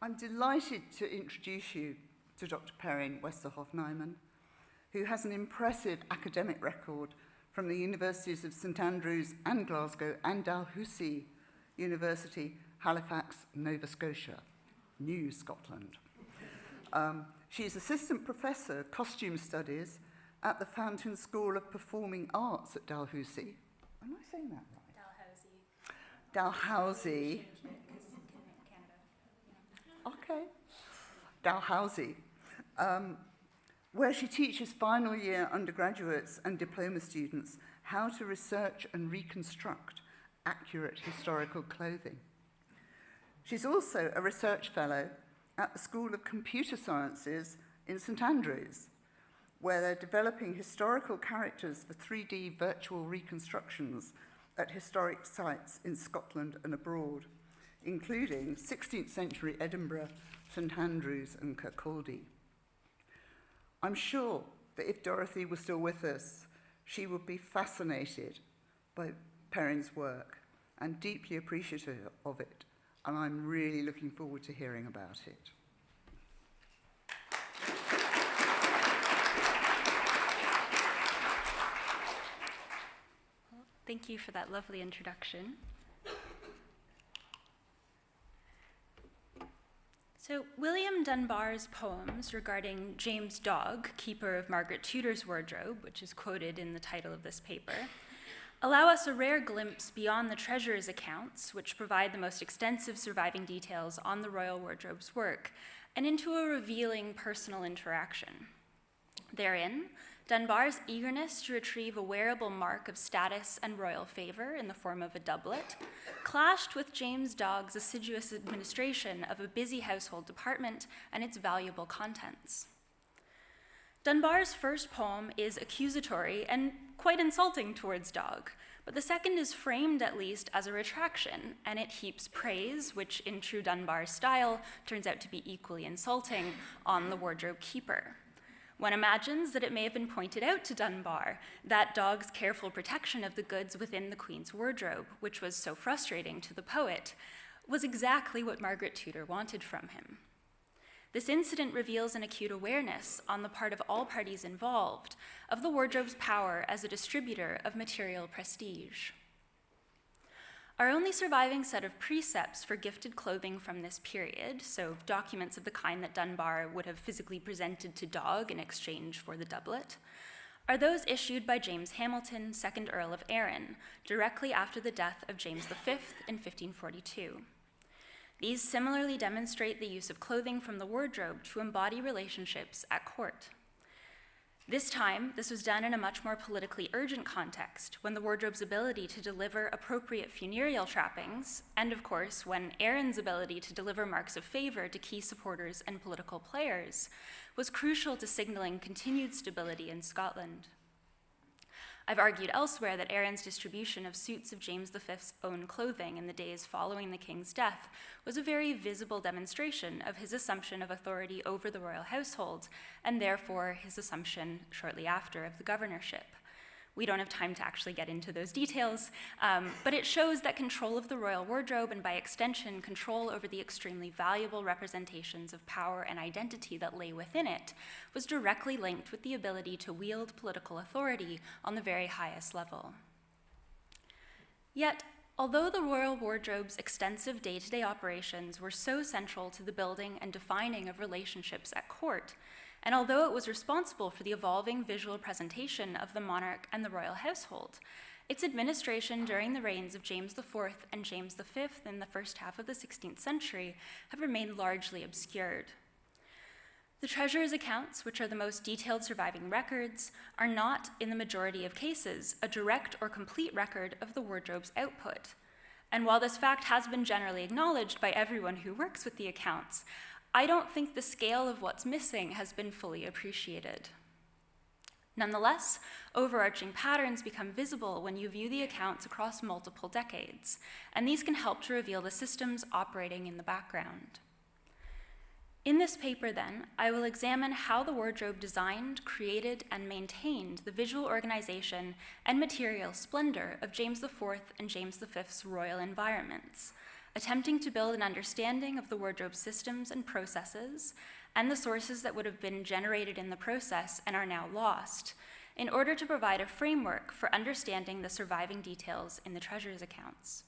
I'm delighted to introduce you to Dr. Perin Westerhof Nyman, who has an impressive academic record from the Universities of St Andrews and Glasgow and Dalhousie University, Halifax, Nova Scotia, New Scotland. She is Assistant Professor, Costume Studies at the Fountain School of Performing Arts at Dalhousie. Am I saying that right? Dalhousie. Okay. Dalhousie, where she teaches final year undergraduates and diploma students how to research and reconstruct accurate historical clothing. She's also a research fellow at the School of Computer Sciences in St Andrews, where they're developing historical characters for 3D virtual reconstructions at historic sites in Scotland and abroad, including 16th century Edinburgh, St Andrews and Kirkcaldy. I'm sure that if Dorothy was still with us, she would be fascinated by Perin's work and deeply appreciative of it, and I'm really looking forward to hearing about it. Thank you for that lovely introduction. So William Dunbar's poems regarding James Dog, keeper of Margaret Tudor's wardrobe, which is quoted in the title of this paper, allow us a rare glimpse beyond the treasurer's accounts, which provide the most extensive surviving details on the royal wardrobe's work, and into a revealing personal interaction. Therein, Dunbar's eagerness to retrieve a wearable mark of status and royal favor in the form of a doublet clashed with James Dog's assiduous administration of a busy household department and its valuable contents. Dunbar's first poem is accusatory and quite insulting towards Dog, but the second is framed at least as a retraction, and it heaps praise, which in true Dunbar style turns out to be equally insulting, on the wardrobe keeper. One imagines that it may have been pointed out to Dunbar that Dog's careful protection of the goods within the Queen's wardrobe, which was so frustrating to the poet, was exactly what Margaret Tudor wanted from him. This incident reveals an acute awareness on the part of all parties involved of the wardrobe's power as a distributor of material prestige. Our only surviving set of precepts for gifted clothing from this period, so documents of the kind that Dunbar would have physically presented to Dog in exchange for the doublet, are those issued by James Hamilton, 2nd Earl of Arran, directly after the death of James V in 1542. These similarly demonstrate the use of clothing from the wardrobe to embody relationships at court. This time, this was done in a much more politically urgent context, when the wardrobe's ability to deliver appropriate funereal trappings, and of course, when Arran's ability to deliver marks of favor to key supporters and political players, was crucial to signaling continued stability in Scotland. I've argued elsewhere that Arran's distribution of suits of James V's own clothing in the days following the king's death was a very visible demonstration of his assumption of authority over the royal household, and therefore his assumption shortly after of the governorship. We don't have time to actually get into those details, but it shows that control of the royal wardrobe, and by extension, control over the extremely valuable representations of power and identity that lay within it, was directly linked with the ability to wield political authority on the very highest level. Yet, although the royal wardrobe's extensive day-to-day operations were so central to the building and defining of relationships at court, and although it was responsible for the evolving visual presentation of the monarch and the royal household, its administration during the reigns of James IV and James V in the first half of the 16th century have remained largely obscured. The treasurer's accounts, which are the most detailed surviving records, are not, in the majority of cases, a direct or complete record of the wardrobe's output. And while this fact has been generally acknowledged by everyone who works with the accounts, I don't think the scale of what's missing has been fully appreciated. Nonetheless, overarching patterns become visible when you view the accounts across multiple decades, and these can help to reveal the systems operating in the background. In this paper, then, I will examine how the wardrobe designed, created, and maintained the visual organization and material splendor of James IV and James V's royal environments, attempting to build an understanding of the wardrobe systems and processes and the sources that would have been generated in the process and are now lost, in order to provide a framework for understanding the surviving details in the treasurer's accounts.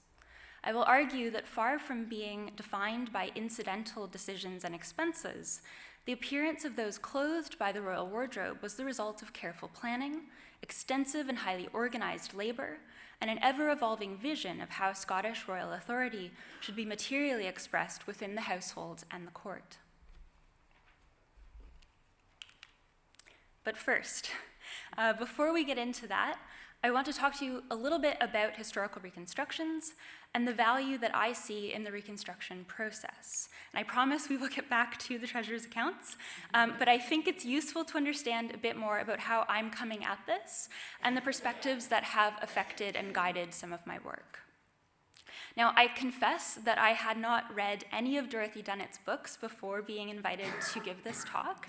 I will argue that far from being defined by incidental decisions and expenses, the appearance of those clothed by the royal wardrobe was the result of careful planning, extensive and highly organized labor, and an ever-evolving vision of how Scottish royal authority should be materially expressed within the household and the court. But first, before we get into that, I want to talk to you a little bit about historical reconstructions and the value that I see in the reconstruction process. And I promise we will get back to the treasurer's accounts, but I think it's useful to understand a bit more about how I'm coming at this and the perspectives that have affected and guided some of my work. Now, I confess that I had not read any of Dorothy Dunnett's books before being invited to give this talk.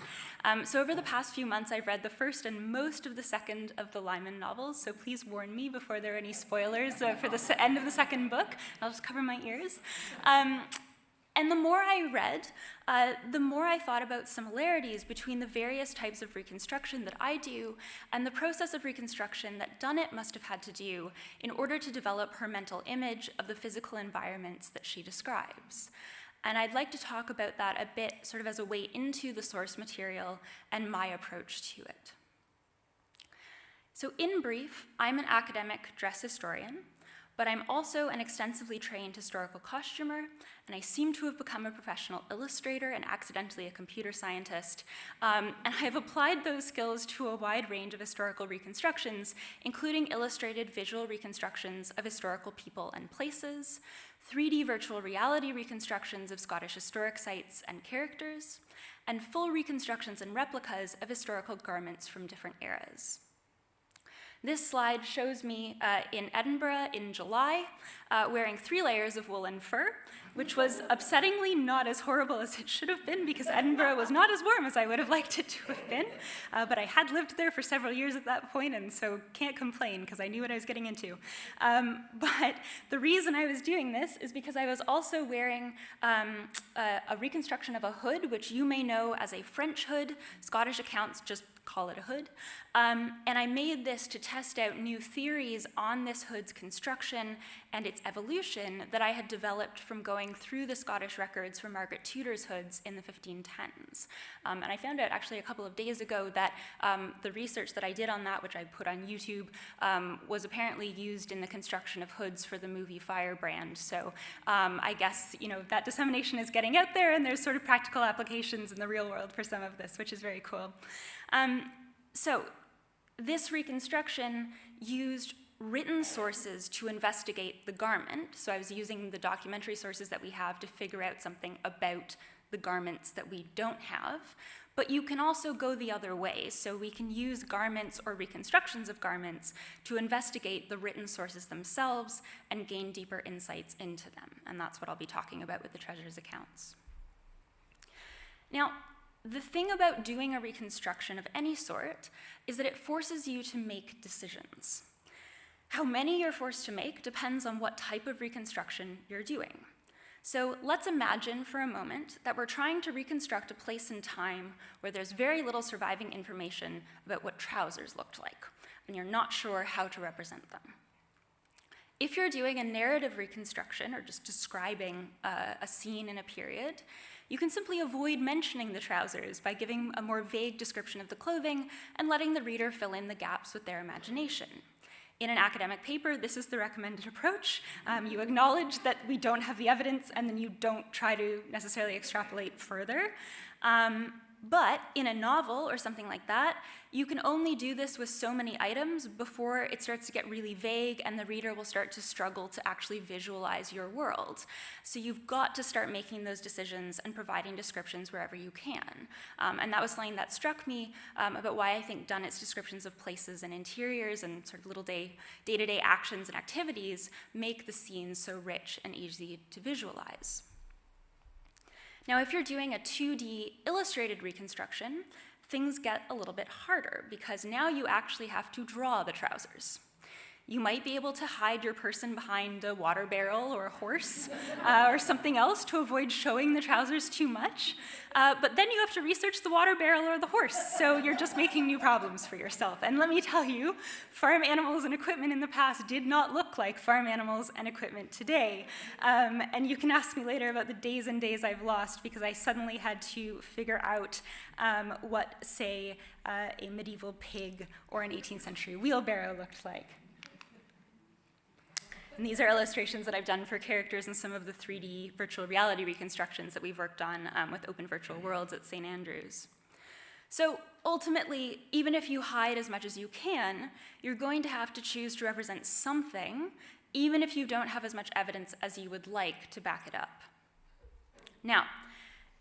So over the past few months, I've read the first and most of the second of the Nyman novels, so please warn me before there are any spoilers for the end of the second book. I'll just cover my ears. And the more I read, the more I thought about similarities between the various types of reconstruction that I do and the process of reconstruction that Dunnett must have had to do in order to develop her mental image of the physical environments that she describes. And I'd like to talk about that a bit sort of as a way into the source material and my approach to it. So in brief, I'm an academic dress historian, but I'm also an extensively trained historical costumer, and I seem to have become a professional illustrator and accidentally a computer scientist. And I have applied those skills to a wide range of historical reconstructions, including illustrated visual reconstructions of historical people and places, 3D virtual reality reconstructions of Scottish historic sites and characters, and full reconstructions and replicas of historical garments from different eras. This slide shows me in Edinburgh in July, wearing 3 layers of woolen fur, which was upsettingly not as horrible as it should have been because Edinburgh was not as warm as I would have liked it to have been. But I had lived there for several years at that point, and so can't complain because I knew what I was getting into. But the reason I was doing this is because I was also wearing a reconstruction of a hood, which you may know as a French hood. Scottish accounts just call it a hood. And I made this to test out new theories on this hood's construction and its evolution that I had developed from going through the Scottish records for Margaret Tudor's hoods in the 1510s. And I found out actually a couple of days ago that the research that I did on that, which I put on YouTube, was apparently used in the construction of hoods for the movie Firebrand. So I guess that dissemination is getting out there, and there's sort of practical applications in the real world for some of this, which is very cool. So this reconstruction used written sources to investigate the garment. So I was using the documentary sources that we have to figure out something about the garments that we don't have. But you can also go the other way. So we can use garments or reconstructions of garments to investigate the written sources themselves and gain deeper insights into them. And that's what I'll be talking about with the treasurer's accounts. Now, the thing about doing a reconstruction of any sort is that it forces you to make decisions. How many you're forced to make depends on what type of reconstruction you're doing. So let's imagine for a moment that we're trying to reconstruct a place and time where there's very little surviving information about what trousers looked like, and you're not sure how to represent them. If you're doing a narrative reconstruction or just describing a scene in a period, you can simply avoid mentioning the trousers by giving a more vague description of the clothing and letting the reader fill in the gaps with their imagination. In an academic paper, this is the recommended approach. You acknowledge that we don't have the evidence, and then you don't try to necessarily extrapolate further. But in a novel or something like that, you can only do this with so many items before it starts to get really vague and the reader will start to struggle to actually visualize your world. So you've got to start making those decisions and providing descriptions wherever you can. And that was something that struck me about why I think Dunnett's descriptions of places and interiors and sort of little day-to-day actions and activities make the scenes so rich and easy to visualize. Now, if you're doing a 2D illustrated reconstruction, things get a little bit harder because now you actually have to draw the trousers. You might be able to hide your person behind a water barrel or a horse or something else to avoid showing the trousers too much. But then you have to research the water barrel or the horse, so you're just making new problems for yourself. And let me tell you, farm animals and equipment in the past did not look like farm animals and equipment today. And you can ask me later about the days and days I've lost because I suddenly had to figure out what, say, a medieval pig or an 18th century wheelbarrow looked like. And these are illustrations that I've done for characters in some of the 3D virtual reality reconstructions that we've worked on with Open Virtual Worlds at St. Andrews. So ultimately, even if you hide as much as you can, you're going to have to choose to represent something, even if you don't have as much evidence as you would like to back it up. Now,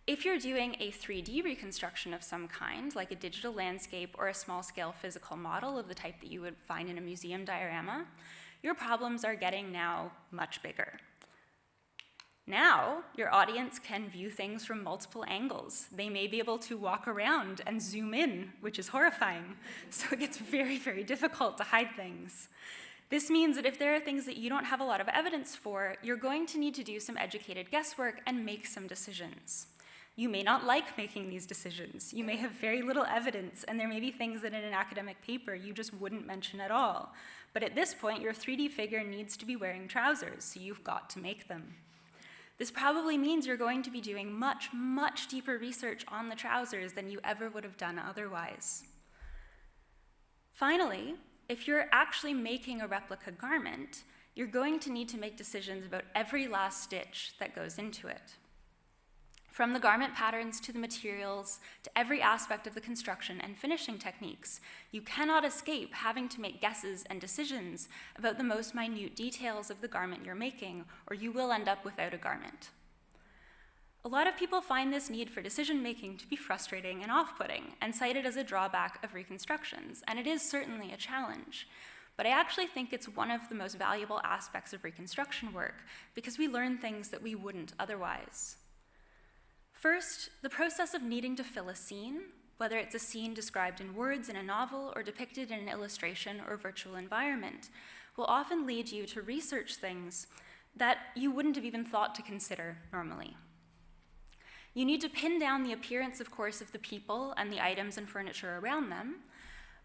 if you're doing a 3D reconstruction of some kind, like a digital landscape or a small-scale physical model of the type that you would find in a museum diorama, your problems are getting now much bigger. Now, your audience can view things from multiple angles. They may be able to walk around and zoom in, which is horrifying. So it gets very, very difficult to hide things. This means that if there are things that you don't have a lot of evidence for, you're going to need to do some educated guesswork and make some decisions. You may not like making these decisions. You may have very little evidence, and there may be things that in an academic paper you just wouldn't mention at all. But at this point, your 3D figure needs to be wearing trousers, so you've got to make them. This probably means you're going to be doing much, much deeper research on the trousers than you ever would have done otherwise. Finally, if you're actually making a replica garment, you're going to need to make decisions about every last stitch that goes into it. From the garment patterns to the materials, to every aspect of the construction and finishing techniques, you cannot escape having to make guesses and decisions about the most minute details of the garment you're making, or you will end up without a garment. A lot of people find this need for decision-making to be frustrating and off-putting, and cite it as a drawback of reconstructions, and it is certainly a challenge. But I actually think it's one of the most valuable aspects of reconstruction work, because we learn things that we wouldn't otherwise. First, the process of needing to fill a scene, whether it's a scene described in words in a novel or depicted in an illustration or virtual environment, will often lead you to research things that you wouldn't have even thought to consider normally. You need to pin down the appearance, of course, of the people and the items and furniture around them,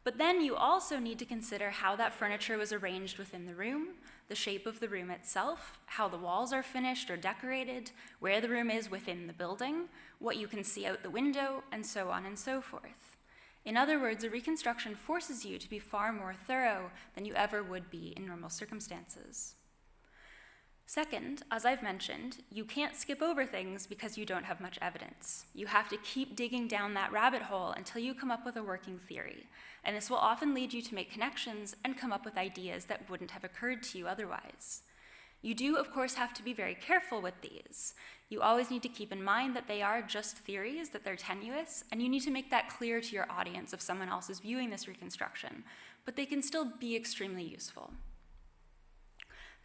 but then you also need to consider how that furniture was arranged within the room, the shape of the room itself, how the walls are finished or decorated, where the room is within the building, what you can see out the window, and so on and so forth. In other words, a reconstruction forces you to be far more thorough than you ever would be in normal circumstances. Second, as I've mentioned, you can't skip over things because you don't have much evidence. You have to keep digging down that rabbit hole until you come up with a working theory, and this will often lead you to make connections and come up with ideas that wouldn't have occurred to you otherwise. You do, of course, have to be very careful with these. You always need to keep in mind that they are just theories, that they're tenuous, and you need to make that clear to your audience if someone else is viewing this reconstruction, but they can still be extremely useful.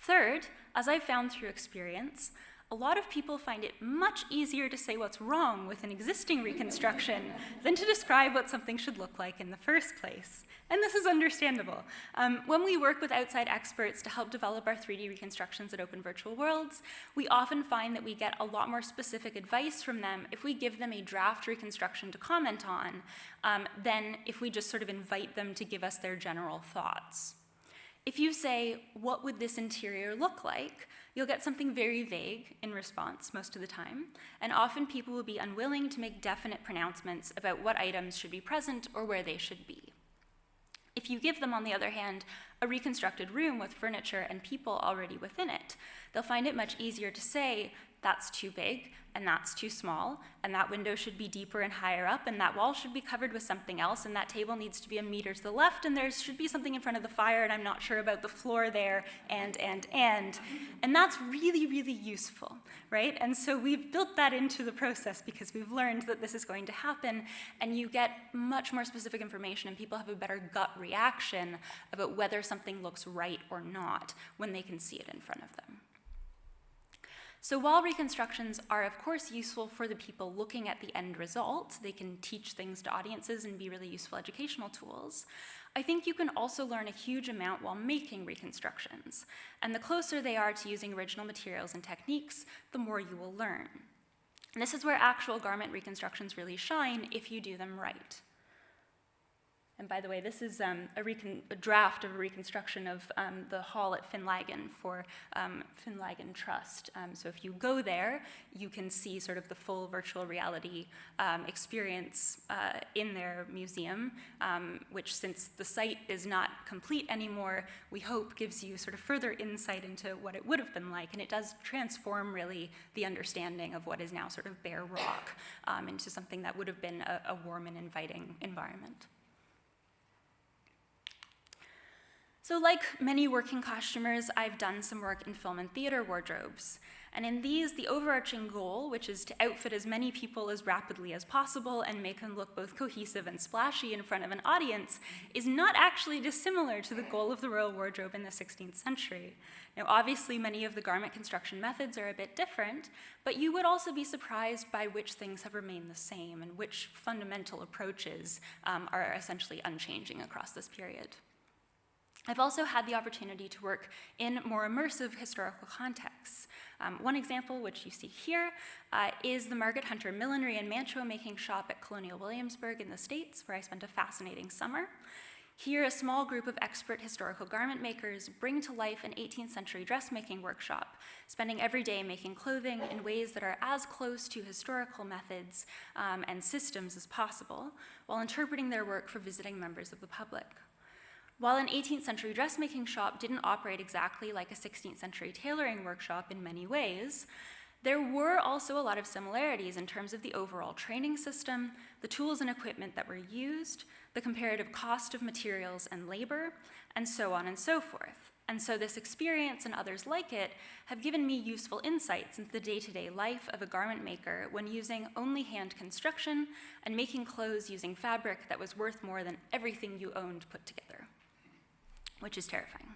Third, as I've found through experience, a lot of people find it much easier to say what's wrong with an existing reconstruction than to describe what something should look like in the first place. And this is understandable. When we work with outside experts to help develop our 3D reconstructions at Open Virtual Worlds, we often find that we get a lot more specific advice from them if we give them a draft reconstruction to comment on than if we just sort of invite them to give us their general thoughts. If you say, what would this interior look like, you'll get something very vague in response most of the time, and often people will be unwilling to make definite pronouncements about what items should be present or where they should be. If you give them, on the other hand, a reconstructed room with furniture and people already within it, they'll find it much easier to say, that's too big, and that's too small, and that window should be deeper and higher up, and that wall should be covered with something else, and that table needs to be a meter to the left, and there should be something in front of the fire, and I'm not sure about the floor there, and. And that's really, really useful, right? And so we've built that into the process because we've learned that this is going to happen, and you get much more specific information, and people have a better gut reaction about whether something looks right or not when they can see it in front of them. So while reconstructions are of course useful for the people looking at the end result, they can teach things to audiences and be really useful educational tools, I think you can also learn a huge amount while making reconstructions. And the closer they are to using original materials and techniques, the more you will learn. And this is where actual garment reconstructions really shine if you do them right. And by the way, this is a draft of a reconstruction of the hall at Finlagan for Finlagan Trust. So if you go there, you can see sort of the full virtual reality experience in their museum, which, since the site is not complete anymore, we hope gives you sort of further insight into what it would have been like. And it does transform really the understanding of what is now sort of bare rock into something that would have been a warm and inviting environment. So like many working costumers, I've done some work in film and theater wardrobes. And in these, the overarching goal, which is to outfit as many people as rapidly as possible and make them look both cohesive and splashy in front of an audience, is not actually dissimilar to the goal of the royal wardrobe in the 16th century. Now, obviously, many of the garment construction methods are a bit different, but you would also be surprised by which things have remained the same and which fundamental approaches are essentially unchanging across this period. I've also had the opportunity to work in more immersive historical contexts. One example, which you see here, is the Margaret Hunter Millinery and Mantua making shop at Colonial Williamsburg in the States, where I spent a fascinating summer. Here, a small group of expert historical garment makers bring to life an 18th century dressmaking workshop, spending every day making clothing in ways that are as close to historical methods and systems as possible, while interpreting their work for visiting members of the public. While an 18th century dressmaking shop didn't operate exactly like a 16th century tailoring workshop in many ways, there were also a lot of similarities in terms of the overall training system, the tools and equipment that were used, the comparative cost of materials and labor, and so on and so forth. And so this experience and others like it have given me useful insights into the day-to-day life of a garment maker when using only hand construction and making clothes using fabric that was worth more than everything you owned put together, which is terrifying.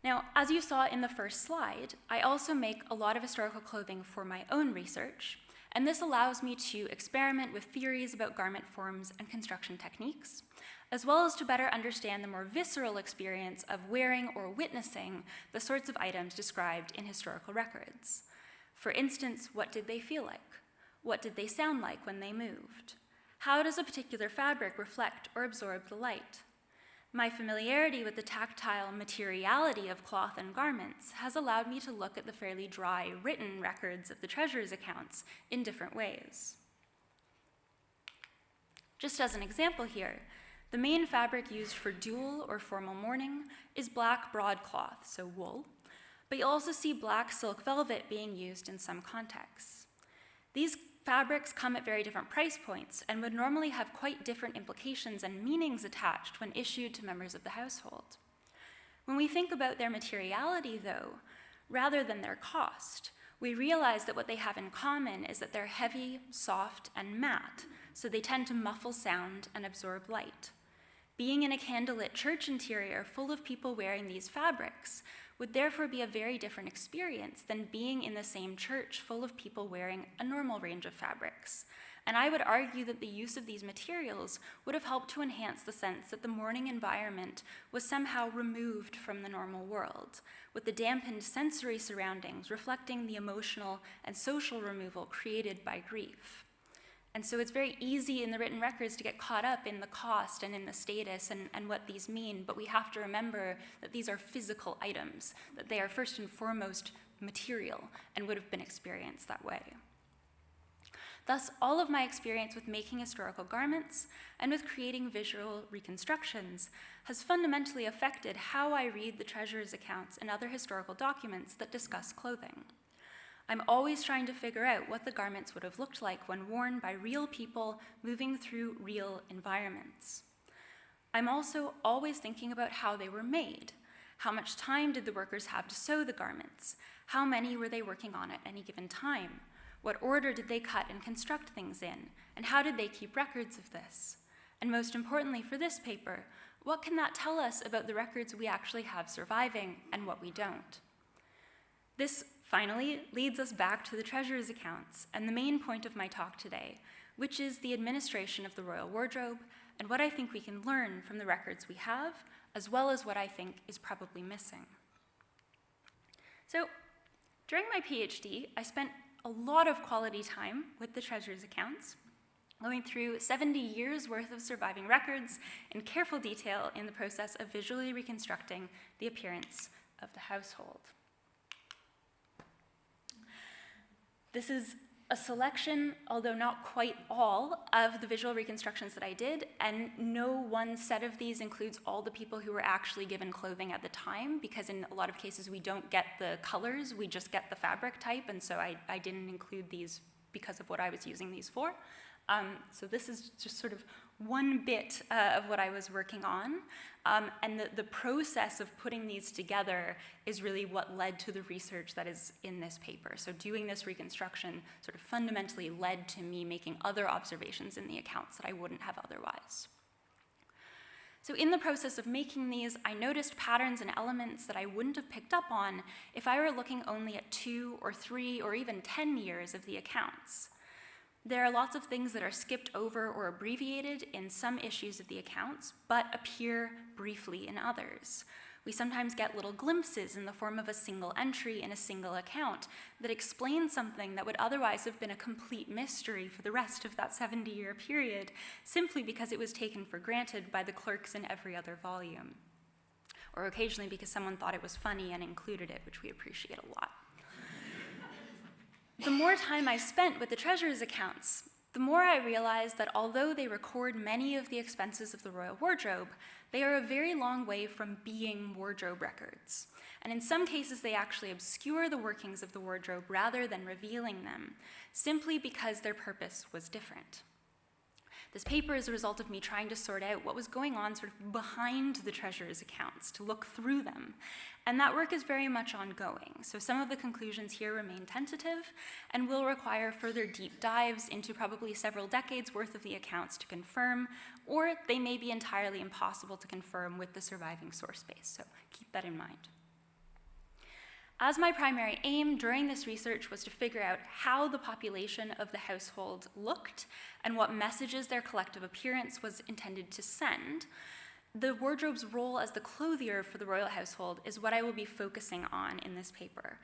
Now, as you saw in the first slide, I also make a lot of historical clothing for my own research, and this allows me to experiment with theories about garment forms and construction techniques, as well as to better understand the more visceral experience of wearing or witnessing the sorts of items described in historical records. For instance, what did they feel like? What did they sound like when they moved? How does a particular fabric reflect or absorb the light? My familiarity with the tactile materiality of cloth and garments has allowed me to look at the fairly dry written records of the treasurer's accounts in different ways. Just as an example here, the main fabric used for dual or formal mourning is black broadcloth, so wool, but you'll also see black silk velvet being used in some contexts. These fabrics come at very different price points and would normally have quite different implications and meanings attached when issued to members of the household. When we think about their materiality, though, rather than their cost, we realize that what they have in common is that they're heavy, soft, and matte, so they tend to muffle sound and absorb light. Being in a candlelit church interior full of people wearing these fabrics would therefore be a very different experience than being in the same church full of people wearing a normal range of fabrics. And I would argue that the use of these materials would have helped to enhance the sense that the mourning environment was somehow removed from the normal world, with the dampened sensory surroundings reflecting the emotional and social removal created by grief. And so it's very easy in the written records to get caught up in the cost and in the status and what these mean, but we have to remember that these are physical items, that they are first and foremost material and would have been experienced that way. Thus, all of my experience with making historical garments and with creating visual reconstructions has fundamentally affected how I read the treasurer's accounts and other historical documents that discuss clothing. I'm always trying to figure out what the garments would have looked like when worn by real people moving through real environments. I'm also always thinking about how they were made. How much time did the workers have to sew the garments? How many were they working on at any given time? What order did they cut and construct things in? And how did they keep records of this? And most importantly for this paper, what can that tell us about the records we actually have surviving and what we don't? This finally leads us back to the treasurer's accounts and the main point of my talk today, which is the administration of the royal wardrobe and what I think we can learn from the records we have, as well as what I think is probably missing. So, during my PhD, I spent a lot of quality time with the treasurer's accounts, going through 70 years worth of surviving records in careful detail in the process of visually reconstructing the appearance of the household. This is a selection, although not quite all, of the visual reconstructions that I did, and no one set of these includes all the people who were actually given clothing at the time, because in a lot of cases we don't get the colors, we just get the fabric type, and so I didn't include these because of what I was using these for. So this is just sort of one bit of what I was working on, and the process of putting these together is really what led to the research that is in this paper. So doing this reconstruction sort of fundamentally led to me making other observations in the accounts that I wouldn't have otherwise. So in the process of making these, I noticed patterns and elements that I wouldn't have picked up on if I were looking only at 2 or 3 or even 10 years of the accounts. There are lots of things that are skipped over or abbreviated in some issues of the accounts, but appear briefly in others. We sometimes get little glimpses in the form of a single entry in a single account that explain something that would otherwise have been a complete mystery for the rest of that 70-year period, simply because it was taken for granted by the clerks in every other volume, or occasionally because someone thought it was funny and included it, which we appreciate a lot. The more time I spent with the treasurer's accounts, the more I realized that although they record many of the expenses of the royal wardrobe, they are a very long way from being wardrobe records. And in some cases, they actually obscure the workings of the wardrobe rather than revealing them, simply because their purpose was different. This paper is a result of me trying to sort out what was going on sort of behind the treasurer's accounts, to look through them. And that work is very much ongoing. So some of the conclusions here remain tentative and will require further deep dives into probably several decades worth of the accounts to confirm, or they may be entirely impossible to confirm with the surviving source base. So keep that in mind. As my primary aim during this research was to figure out how the population of the household looked and what messages their collective appearance was intended to send, the wardrobe's role as the clothier for the royal household is what I will be focusing on in this paper,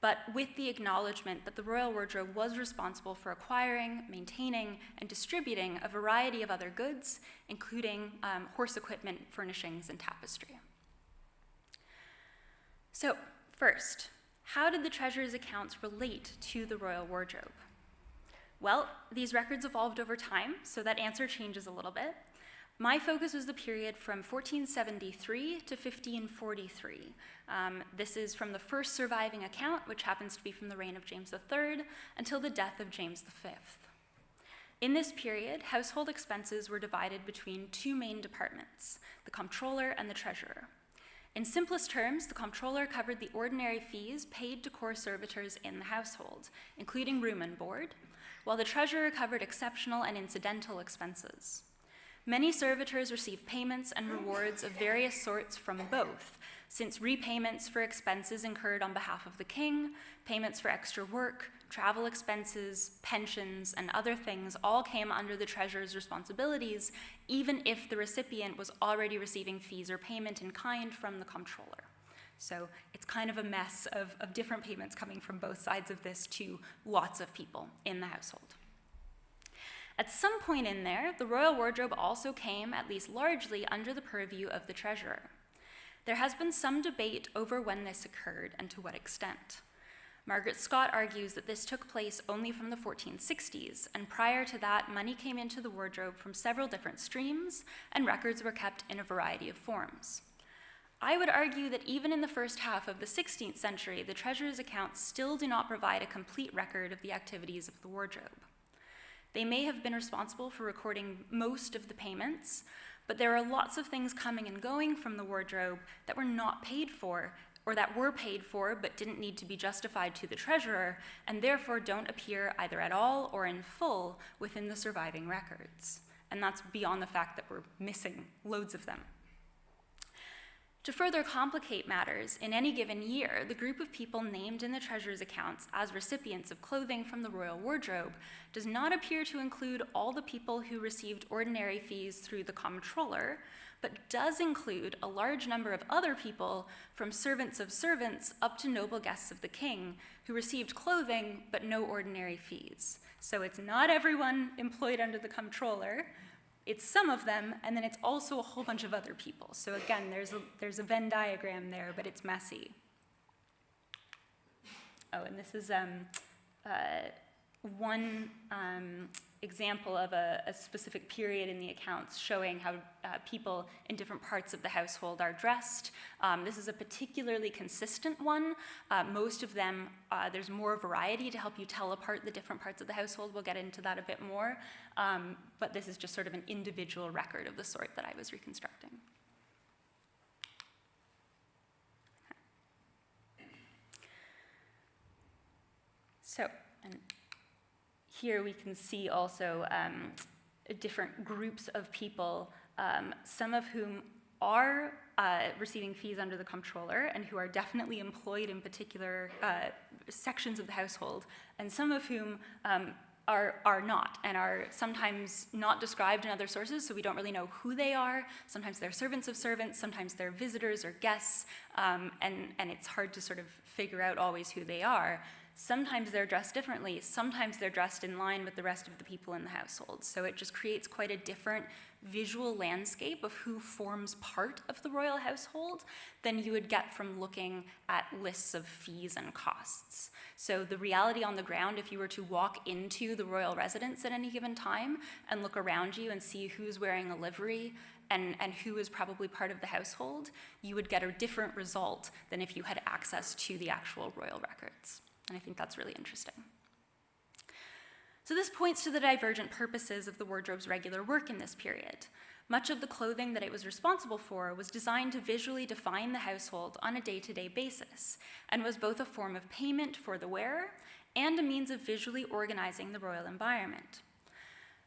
but with the acknowledgement that the royal wardrobe was responsible for acquiring, maintaining, and distributing a variety of other goods, including horse equipment, furnishings, and tapestry. So, first, how did the treasurer's accounts relate to the royal wardrobe? Well, these records evolved over time, so that answer changes a little bit. My focus was the period from 1473 to 1543. This is from the first surviving account, which happens to be from the reign of James III, until the death of James V. In this period, household expenses were divided between 2 main departments, the comptroller and the treasurer. In simplest terms, the comptroller covered the ordinary fees paid to core servitors in the household, including room and board, while the treasurer covered exceptional and incidental expenses. Many servitors received payments and rewards of various sorts from both, since repayments for expenses incurred on behalf of the king, payments for extra work, travel expenses, pensions, and other things all came under the treasurer's responsibilities, even if the recipient was already receiving fees or payment in kind from the comptroller. So it's kind of a mess of different payments coming from both sides of this to lots of people in the household. At some point in there, the royal wardrobe also came, at least largely, under the purview of the treasurer. There has been some debate over when this occurred and to what extent. Margaret Scott argues that this took place only from the 1460s, and prior to that, money came into the wardrobe from several different streams, and records were kept in a variety of forms. I would argue that even in the first half of the 16th century, the treasurer's accounts still do not provide a complete record of the activities of the wardrobe. They may have been responsible for recording most of the payments, but there are lots of things coming and going from the wardrobe that were not paid for, or that were paid for but didn't need to be justified to the treasurer, and therefore don't appear either at all or in full within the surviving records. And that's beyond the fact that we're missing loads of them. To further complicate matters, in any given year, the group of people named in the treasurer's accounts as recipients of clothing from the royal wardrobe does not appear to include all the people who received ordinary fees through the comptroller, but does include a large number of other people, from servants of servants up to noble guests of the king, who received clothing but no ordinary fees. So it's not everyone employed under the comptroller, it's some of them, and then it's also a whole bunch of other people. So again, there's a Venn diagram there, but it's messy. Oh, and this is one example of a specific period in the accounts showing how people in different parts of the household are dressed. This is a particularly consistent one. Most of them, there's more variety to help you tell apart the different parts of the household. We'll get into that a bit more. But this is just sort of an individual record of the sort that I was reconstructing. So, and here we can see also different groups of people, some of whom are receiving fees under the comptroller and who are definitely employed in particular sections of the household, and some of whom are not, and are sometimes not described in other sources, so we don't really know who they are. Sometimes they're servants of servants, sometimes they're visitors or guests, and it's hard to sort of figure out always who they are. Sometimes they're dressed differently, sometimes they're dressed in line with the rest of the people in the household. So it just creates quite a different visual landscape of who forms part of the royal household than you would get from looking at lists of fees and costs. So the reality on the ground, if you were to walk into the royal residence at any given time and look around you and see who's wearing a livery and who is probably part of the household, you would get a different result than if you had access to the actual royal records. And I think that's really interesting. So this points to the divergent purposes of the wardrobe's regular work in this period. Much of the clothing that it was responsible for was designed to visually define the household on a day-to-day basis, and was both a form of payment for the wearer and a means of visually organizing the royal environment.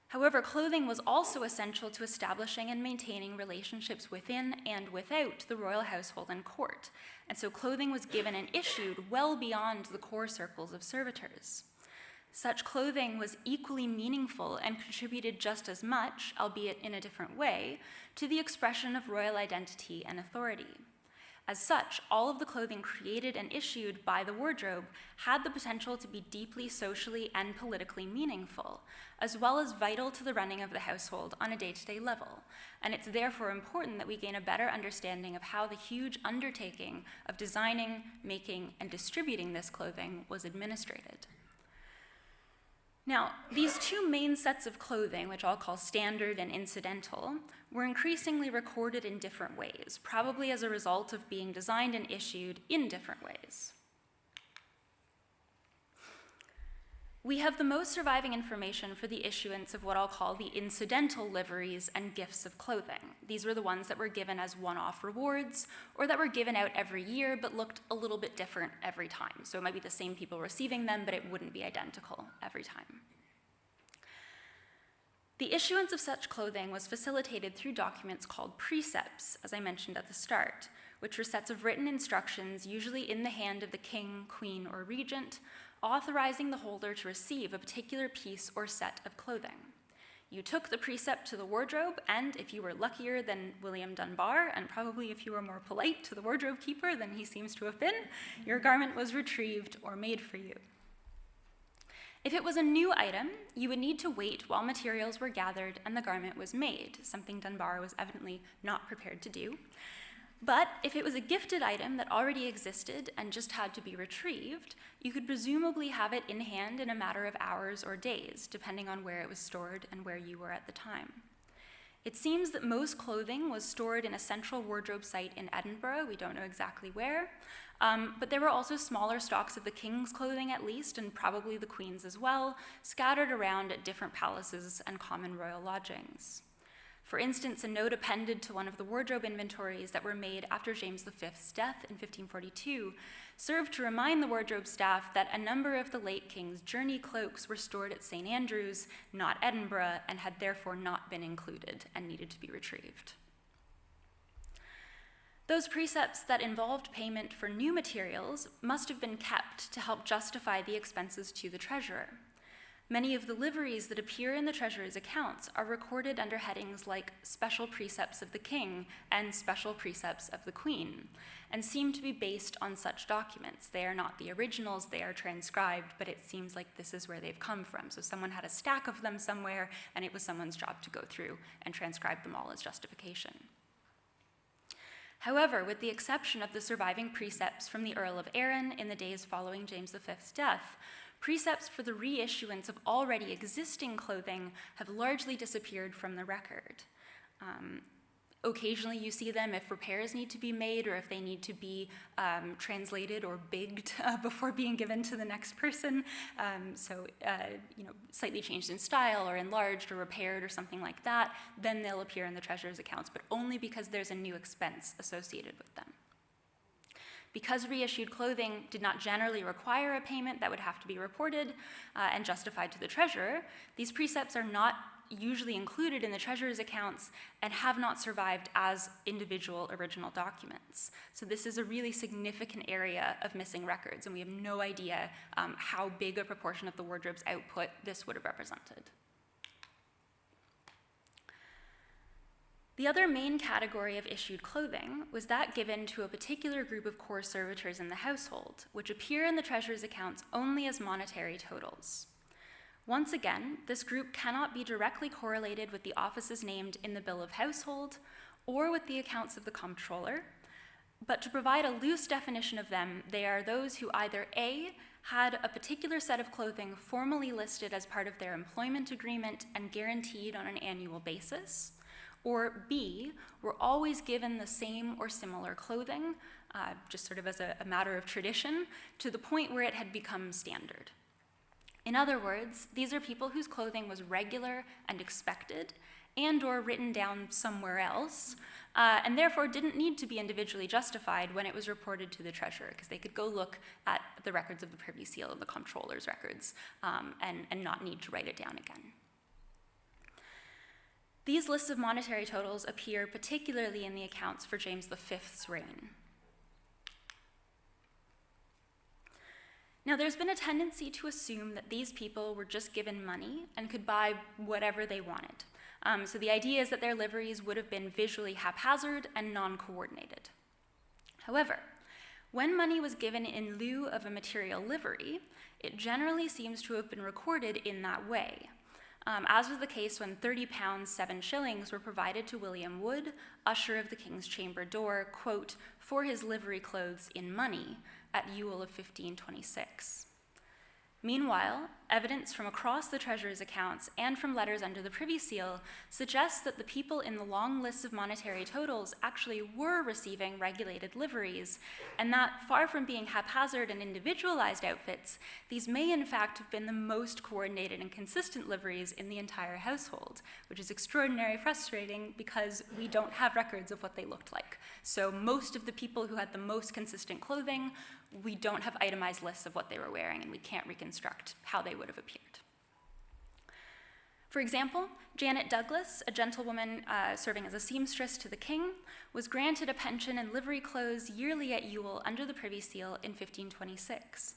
However, clothing was also essential to establishing and maintaining relationships within and without the royal household and court, and so clothing was given and issued well beyond the core circles of servitors. Such clothing was equally meaningful and contributed just as much, albeit in a different way, to the expression of royal identity and authority. As such, all of the clothing created and issued by the wardrobe had the potential to be deeply socially and politically meaningful, as well as vital to the running of the household on a day-to-day level. And it's therefore important that we gain a better understanding of how the huge undertaking of designing, making, and distributing this clothing was administrated. Now, these two main sets of clothing, which I'll call standard and incidental, were increasingly recorded in different ways, probably as a result of being designed and issued in different ways. We have the most surviving information for the issuance of what I'll call the incidental liveries and gifts of clothing. These were the ones that were given as one-off rewards, or that were given out every year but looked a little bit different every time. So it might be the same people receiving them, but it wouldn't be identical every time. The issuance of such clothing was facilitated through documents called precepts, as I mentioned at the start, which were sets of written instructions, usually in the hand of the king, queen, or regent, authorizing the holder to receive a particular piece or set of clothing. You took the precept to the wardrobe, and if you were luckier than William Dunbar, and probably if you were more polite to the wardrobe keeper than he seems to have been, your garment was retrieved or made for you. If it was a new item, you would need to wait while materials were gathered and the garment was made, something Dunbar was evidently not prepared to do. But if it was a gifted item that already existed and just had to be retrieved, you could presumably have it in hand in a matter of hours or days, depending on where it was stored and where you were at the time. It seems that most clothing was stored in a central wardrobe site in Edinburgh. We don't know exactly where, but there were also smaller stocks of the king's clothing at least, and probably the queen's as well, scattered around at different palaces and common royal lodgings. For instance, a note appended to one of the wardrobe inventories that were made after James V's death in 1542 served to remind the wardrobe staff that a number of the late king's journey cloaks were stored at St. Andrews, not Edinburgh, and had therefore not been included and needed to be retrieved. Those precepts that involved payment for new materials must have been kept to help justify the expenses to the treasurer. Many of the liveries that appear in the treasurer's accounts are recorded under headings like Special Precepts of the King and Special Precepts of the Queen, and seem to be based on such documents. They are not the originals, they are transcribed, but it seems like this is where they've come from. So someone had a stack of them somewhere, and it was someone's job to go through and transcribe them all as justification. However, with the exception of the surviving precepts from the Earl of Arran in the days following James V's death, precepts for the reissuance of already existing clothing have largely disappeared from the record. Occasionally you see them if repairs need to be made or if they need to be translated or bigged before being given to the next person. Slightly changed in style or enlarged or repaired or something like that, then they'll appear in the treasurer's accounts, but only because there's a new expense associated with them. Because reissued clothing did not generally require a payment that would have to be reported and justified to the treasurer, these precepts are not usually included in the treasurer's accounts and have not survived as individual original documents. So this is a really significant area of missing records, and we have no idea how big a proportion of the wardrobe's output this would have represented. The other main category of issued clothing was that given to a particular group of core servitors in the household, which appear in the treasurer's accounts only as monetary totals. Once again, this group cannot be directly correlated with the offices named in the Bill of Household or with the accounts of the comptroller, but to provide a loose definition of them, they are those who either A, had a particular set of clothing formally listed as part of their employment agreement and guaranteed on an annual basis, or B, were always given the same or similar clothing, just sort of as a matter of tradition, to the point where it had become standard. In other words, these are people whose clothing was regular and expected and or written down somewhere else, and therefore didn't need to be individually justified when it was reported to the treasurer, because they could go look at the records of the Privy Seal and the comptroller's records and not need to write it down again. These lists of monetary totals appear particularly in the accounts for James V's reign. Now, there's been a tendency to assume that these people were just given money and could buy whatever they wanted. So the idea is that their liveries would have been visually haphazard and non-coordinated. However, when money was given in lieu of a material livery, it generally seems to have been recorded in that way. As was the case when £30 7 shillings were provided to William Wood, usher of the King's Chamber door, quote, for his livery clothes in money, at Yule of 1526. Meanwhile, evidence from across the treasurer's accounts and from letters under the Privy Seal suggests that the people in the long lists of monetary totals actually were receiving regulated liveries, and that far from being haphazard and individualized outfits, these may in fact have been the most coordinated and consistent liveries in the entire household, which is extraordinarily frustrating because we don't have records of what they looked like. So most of the people who had the most consistent clothing, we don't have itemized lists of what they were wearing, and we can't reconstruct how they would have appeared. For example, Janet Douglas, a gentlewoman serving as a seamstress to the king, was granted a pension and livery clothes yearly at Yule under the Privy Seal in 1526.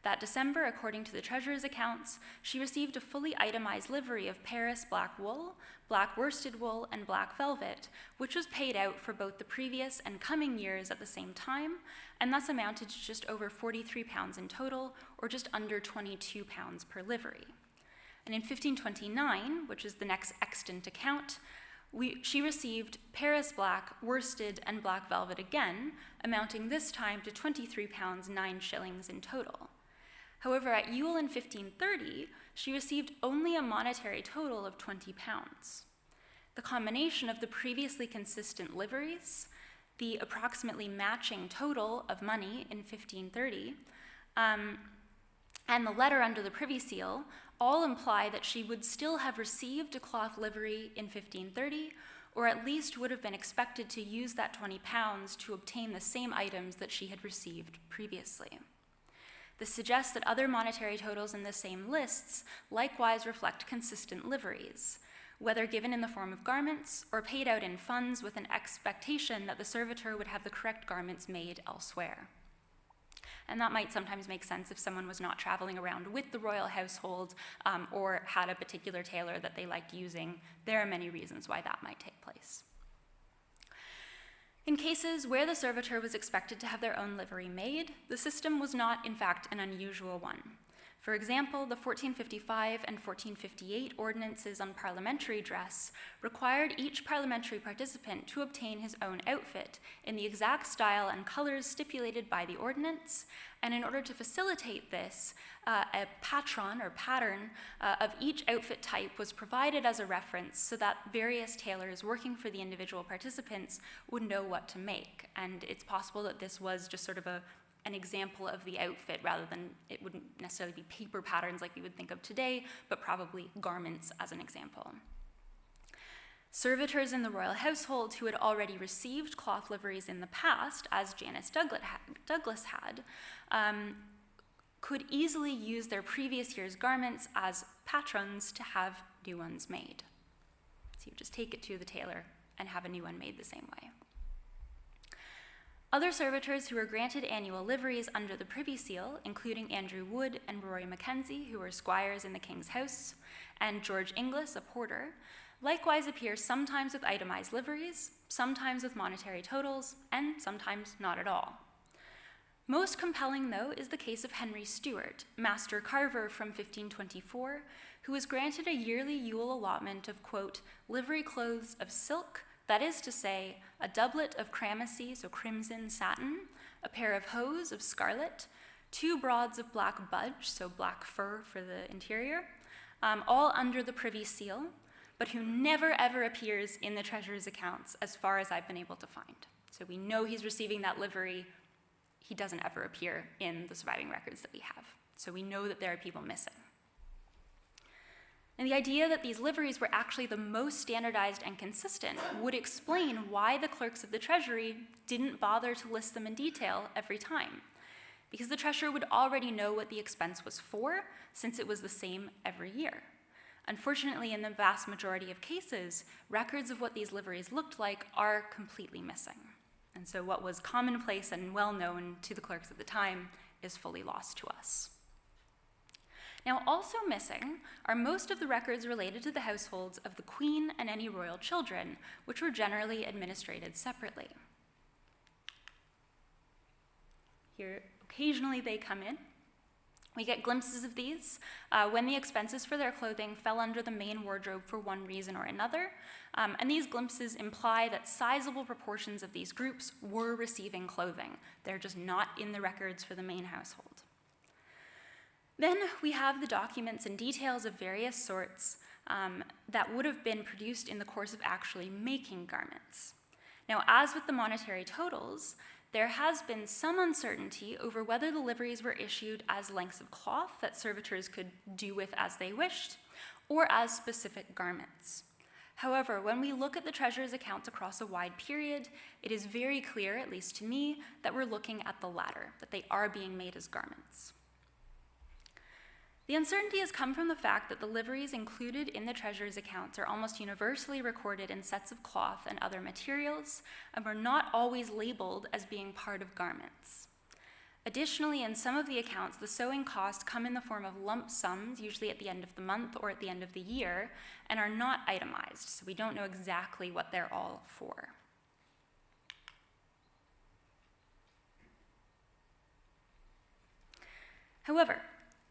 That December, according to the treasurer's accounts, she received a fully itemized livery of Paris black wool, black worsted wool, and black velvet, which was paid out for both the previous and coming years at the same time, and thus amounted to just over £43 in total, or just under £22 per livery. And in 1529, which is the next extant account, she received Paris black, worsted, and black velvet again, amounting this time to £23 9 shillings in total. However, at Yule in 1530, she received only a monetary total of £20. The combination of the previously consistent liveries, the approximately matching total of money in 1530, and the letter under the Privy Seal all imply that she would still have received a cloth livery in 1530, or at least would have been expected to use that £20 to obtain the same items that she had received previously. This suggests that other monetary totals in the same lists likewise reflect consistent liveries. whether given in the form of garments or paid out in funds with an expectation that the servitor would have the correct garments made elsewhere. And that might sometimes make sense if someone was not traveling around with the royal household or had a particular tailor that they liked using. There are many reasons why that might take place. In cases where the servitor was expected to have their own livery made, the system was not, in fact, an unusual one. For example, the 1455 and 1458 ordinances on parliamentary dress required each parliamentary participant to obtain his own outfit in the exact style and colors stipulated by the ordinance, and in order to facilitate this, a patron or pattern of each outfit type was provided as a reference so that various tailors working for the individual participants would know what to make. And it's possible that this was just sort of an example of the outfit rather than it wouldn't necessarily be paper patterns like we would think of today, but probably garments as an example. Servitors in the royal household who had already received cloth liveries in the past, as Janice Douglas had, could easily use their previous year's garments as patrons to have new ones made. So you just take it to the tailor and have a new one made the same way. Other servitors who were granted annual liveries under the Privy Seal, including Andrew Wood and Rory Mackenzie, who were squires in the King's House, and George Inglis, a porter, likewise appear sometimes with itemized liveries, sometimes with monetary totals, and sometimes not at all. Most compelling, though, is the case of Henry Stewart, master carver from 1524, who was granted a yearly Yule allotment of, quote, livery clothes of silk, that is to say, a doublet of cramacy, so crimson satin, a pair of hose of scarlet, 2 broads of black budge, so black fur for the interior, all under the Privy Seal, but who never ever appears in the treasurer's accounts as far as I've been able to find. So we know he's receiving that livery. He doesn't ever appear in the surviving records that we have. So we know that there are people missing. And the idea that these liveries were actually the most standardized and consistent would explain why the clerks of the Treasury didn't bother to list them in detail every time, because the treasurer would already know what the expense was for, since it was the same every year. Unfortunately, in the vast majority of cases, records of what these liveries looked like are completely missing. And so what was commonplace and well known to the clerks at the time is fully lost to us. Now, also missing are most of the records related to the households of the Queen and any royal children, which were generally administrated separately. Here, occasionally they come in. We get glimpses of these when the expenses for their clothing fell under the main wardrobe for one reason or another, and these glimpses imply that sizable proportions of these groups were receiving clothing. They're just not in the records for the main household. Then we have the documents and details of various sorts that would have been produced in the course of actually making garments. Now, as with the monetary totals, there has been some uncertainty over whether the liveries were issued as lengths of cloth that servitors could do with as they wished, or as specific garments. However, when we look at the treasurer's accounts across a wide period, it is very clear, at least to me, that we're looking at the latter, that they are being made as garments. The uncertainty has come from the fact that the liveries included in the treasurer's accounts are almost universally recorded in sets of cloth and other materials, and were not always labeled as being part of garments. Additionally, in some of the accounts, the sewing costs come in the form of lump sums, usually at the end of the month or at the end of the year, and are not itemized, so we don't know exactly what they're all for. However,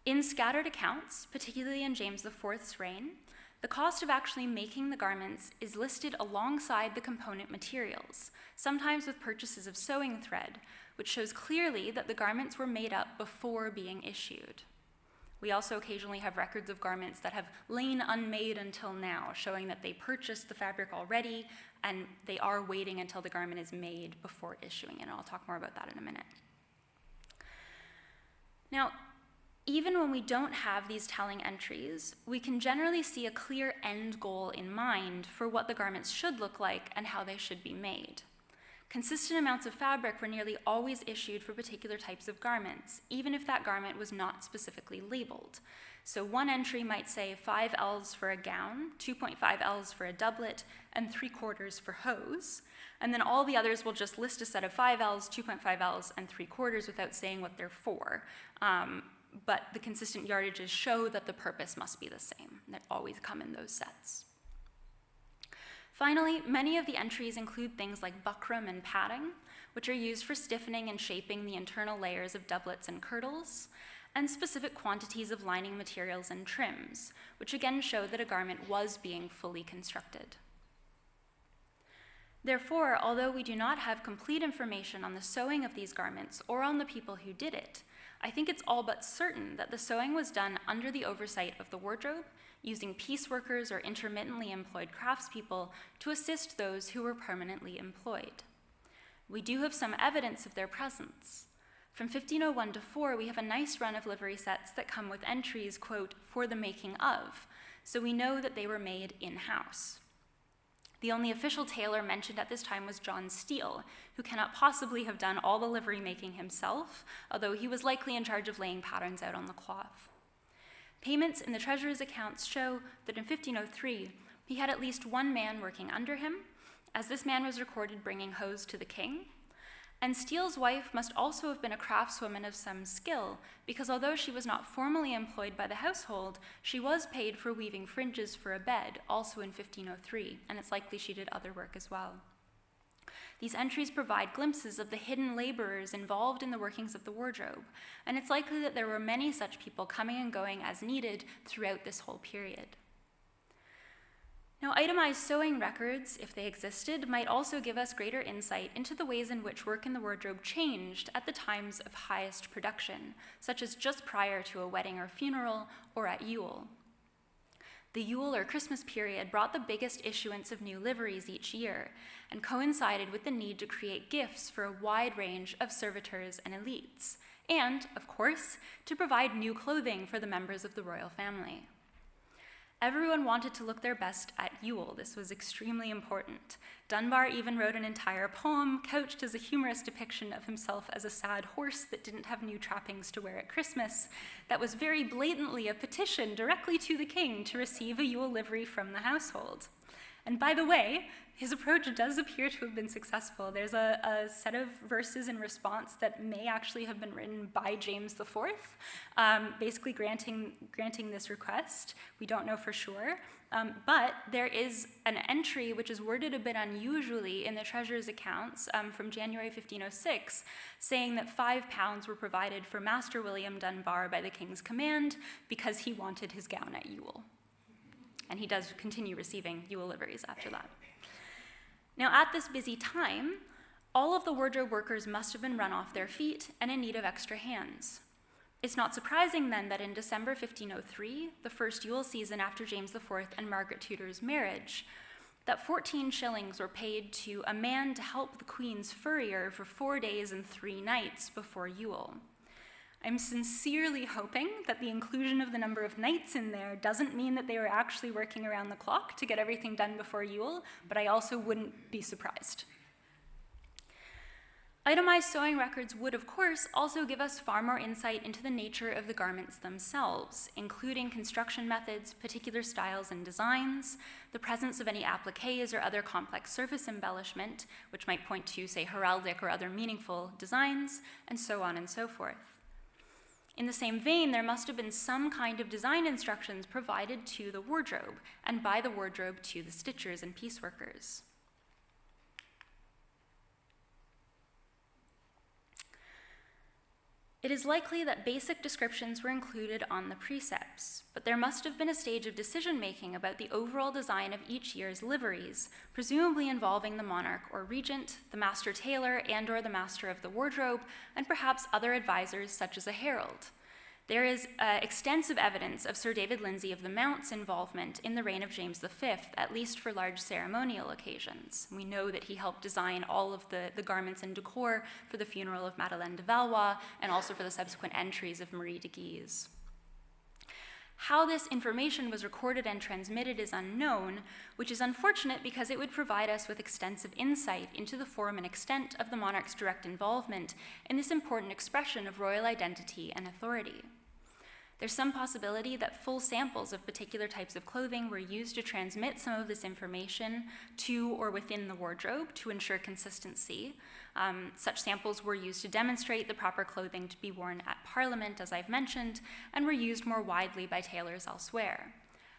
in scattered accounts, particularly in James IV's reign, the cost of actually making the garments is listed alongside the component materials, sometimes with purchases of sewing thread, which shows clearly that the garments were made up before being issued. We also occasionally have records of garments that have lain unmade until now, showing that they purchased the fabric already and they are waiting until the garment is made before issuing it. And I'll talk more about that in a minute. Now, even when we don't have these telling entries, we can generally see a clear end goal in mind for what the garments should look like and how they should be made. Consistent amounts of fabric were nearly always issued for particular types of garments, even if that garment was not specifically labeled. So one entry might say 5 Ls for a gown, 2.5 Ls for a doublet, and 3/4 for hose. And then all the others will just list a set of 5 Ls, 2.5 Ls, and 3/4 without saying what they're for. But the consistent yardages show that the purpose must be the same. They always come in those sets. Finally, many of the entries include things like buckram and padding, which are used for stiffening and shaping the internal layers of doublets and kirtles, and specific quantities of lining materials and trims, which again show that a garment was being fully constructed. Therefore, although we do not have complete information on the sewing of these garments or on the people who did it, I think it's all but certain that the sewing was done under the oversight of the wardrobe, using piece workers or intermittently employed craftspeople to assist those who were permanently employed. We do have some evidence of their presence. From 1501 to 4, we have a nice run of livery sets that come with entries, quote, "for the making of," so we know that they were made in-house. The only official tailor mentioned at this time was John Steele, who cannot possibly have done all the livery making himself, although he was likely in charge of laying patterns out on the cloth. Payments in the treasurer's accounts show that in 1503, he had at least one man working under him, as this man was recorded bringing hose to the king. And Steele's wife must also have been a craftswoman of some skill, because although she was not formally employed by the household, she was paid for weaving fringes for a bed, also in 1503, and it's likely she did other work as well. These entries provide glimpses of the hidden laborers involved in the workings of the wardrobe, and it's likely that there were many such people coming and going as needed throughout this whole period. Now, itemized sewing records, if they existed, might also give us greater insight into the ways in which work in the wardrobe changed at the times of highest production, such as just prior to a wedding or funeral, or at Yule. The Yule or Christmas period brought the biggest issuance of new liveries each year, and coincided with the need to create gifts for a wide range of servitors and elites, and, of course, to provide new clothing for the members of the royal family. Everyone wanted to look their best at Yule. This was extremely important. Dunbar even wrote an entire poem couched as a humorous depiction of himself as a sad horse that didn't have new trappings to wear at Christmas, that was very blatantly a petition directly to the king to receive a Yule livery from the household. And by the way, his approach does appear to have been successful. There's a set of verses in response that may actually have been written by James IV, basically granting this request. We don't know for sure, but there is an entry which is worded a bit unusually in the treasurer's accounts from January 1506, saying that £5 were provided for Master William Dunbar by the king's command because he wanted his gown at Yule. And he does continue receiving Yule liveries after that. Now, at this busy time, all of the wardrobe workers must have been run off their feet and in need of extra hands. It's not surprising, then, that in December 1503, the first Yule season after James IV and Margaret Tudor's marriage, that 14 shillings were paid to a man to help the Queen's furrier for 4 days and 3 nights before Yule. I'm sincerely hoping that the inclusion of the number of nights in there doesn't mean that they were actually working around the clock to get everything done before Yule, but I also wouldn't be surprised. Itemized sewing records would, of course, also give us far more insight into the nature of the garments themselves, including construction methods, particular styles and designs, the presence of any appliques or other complex surface embellishment, which might point to, say, heraldic or other meaningful designs, and so on and so forth. In the same vein, there must have been some kind of design instructions provided to the wardrobe, and by the wardrobe to the stitchers and pieceworkers. It is likely that basic descriptions were included on the precepts, but there must have been a stage of decision-making about the overall design of each year's liveries, presumably involving the monarch or regent, the master tailor and/or the master of the wardrobe, and perhaps other advisors such as a herald. There is extensive evidence of Sir David Lindsay of the Mount's involvement in the reign of James V, at least for large ceremonial occasions. We know that he helped design all of the garments and decor for the funeral of Madeleine de Valois and also for the subsequent entries of Marie de Guise. How this information was recorded and transmitted is unknown, which is unfortunate because it would provide us with extensive insight into the form and extent of the monarch's direct involvement in this important expression of royal identity and authority. There's some possibility that full samples of particular types of clothing were used to transmit some of this information to or within the wardrobe to ensure consistency. Such samples were used to demonstrate the proper clothing to be worn at Parliament, as I've mentioned, and were used more widely by tailors elsewhere.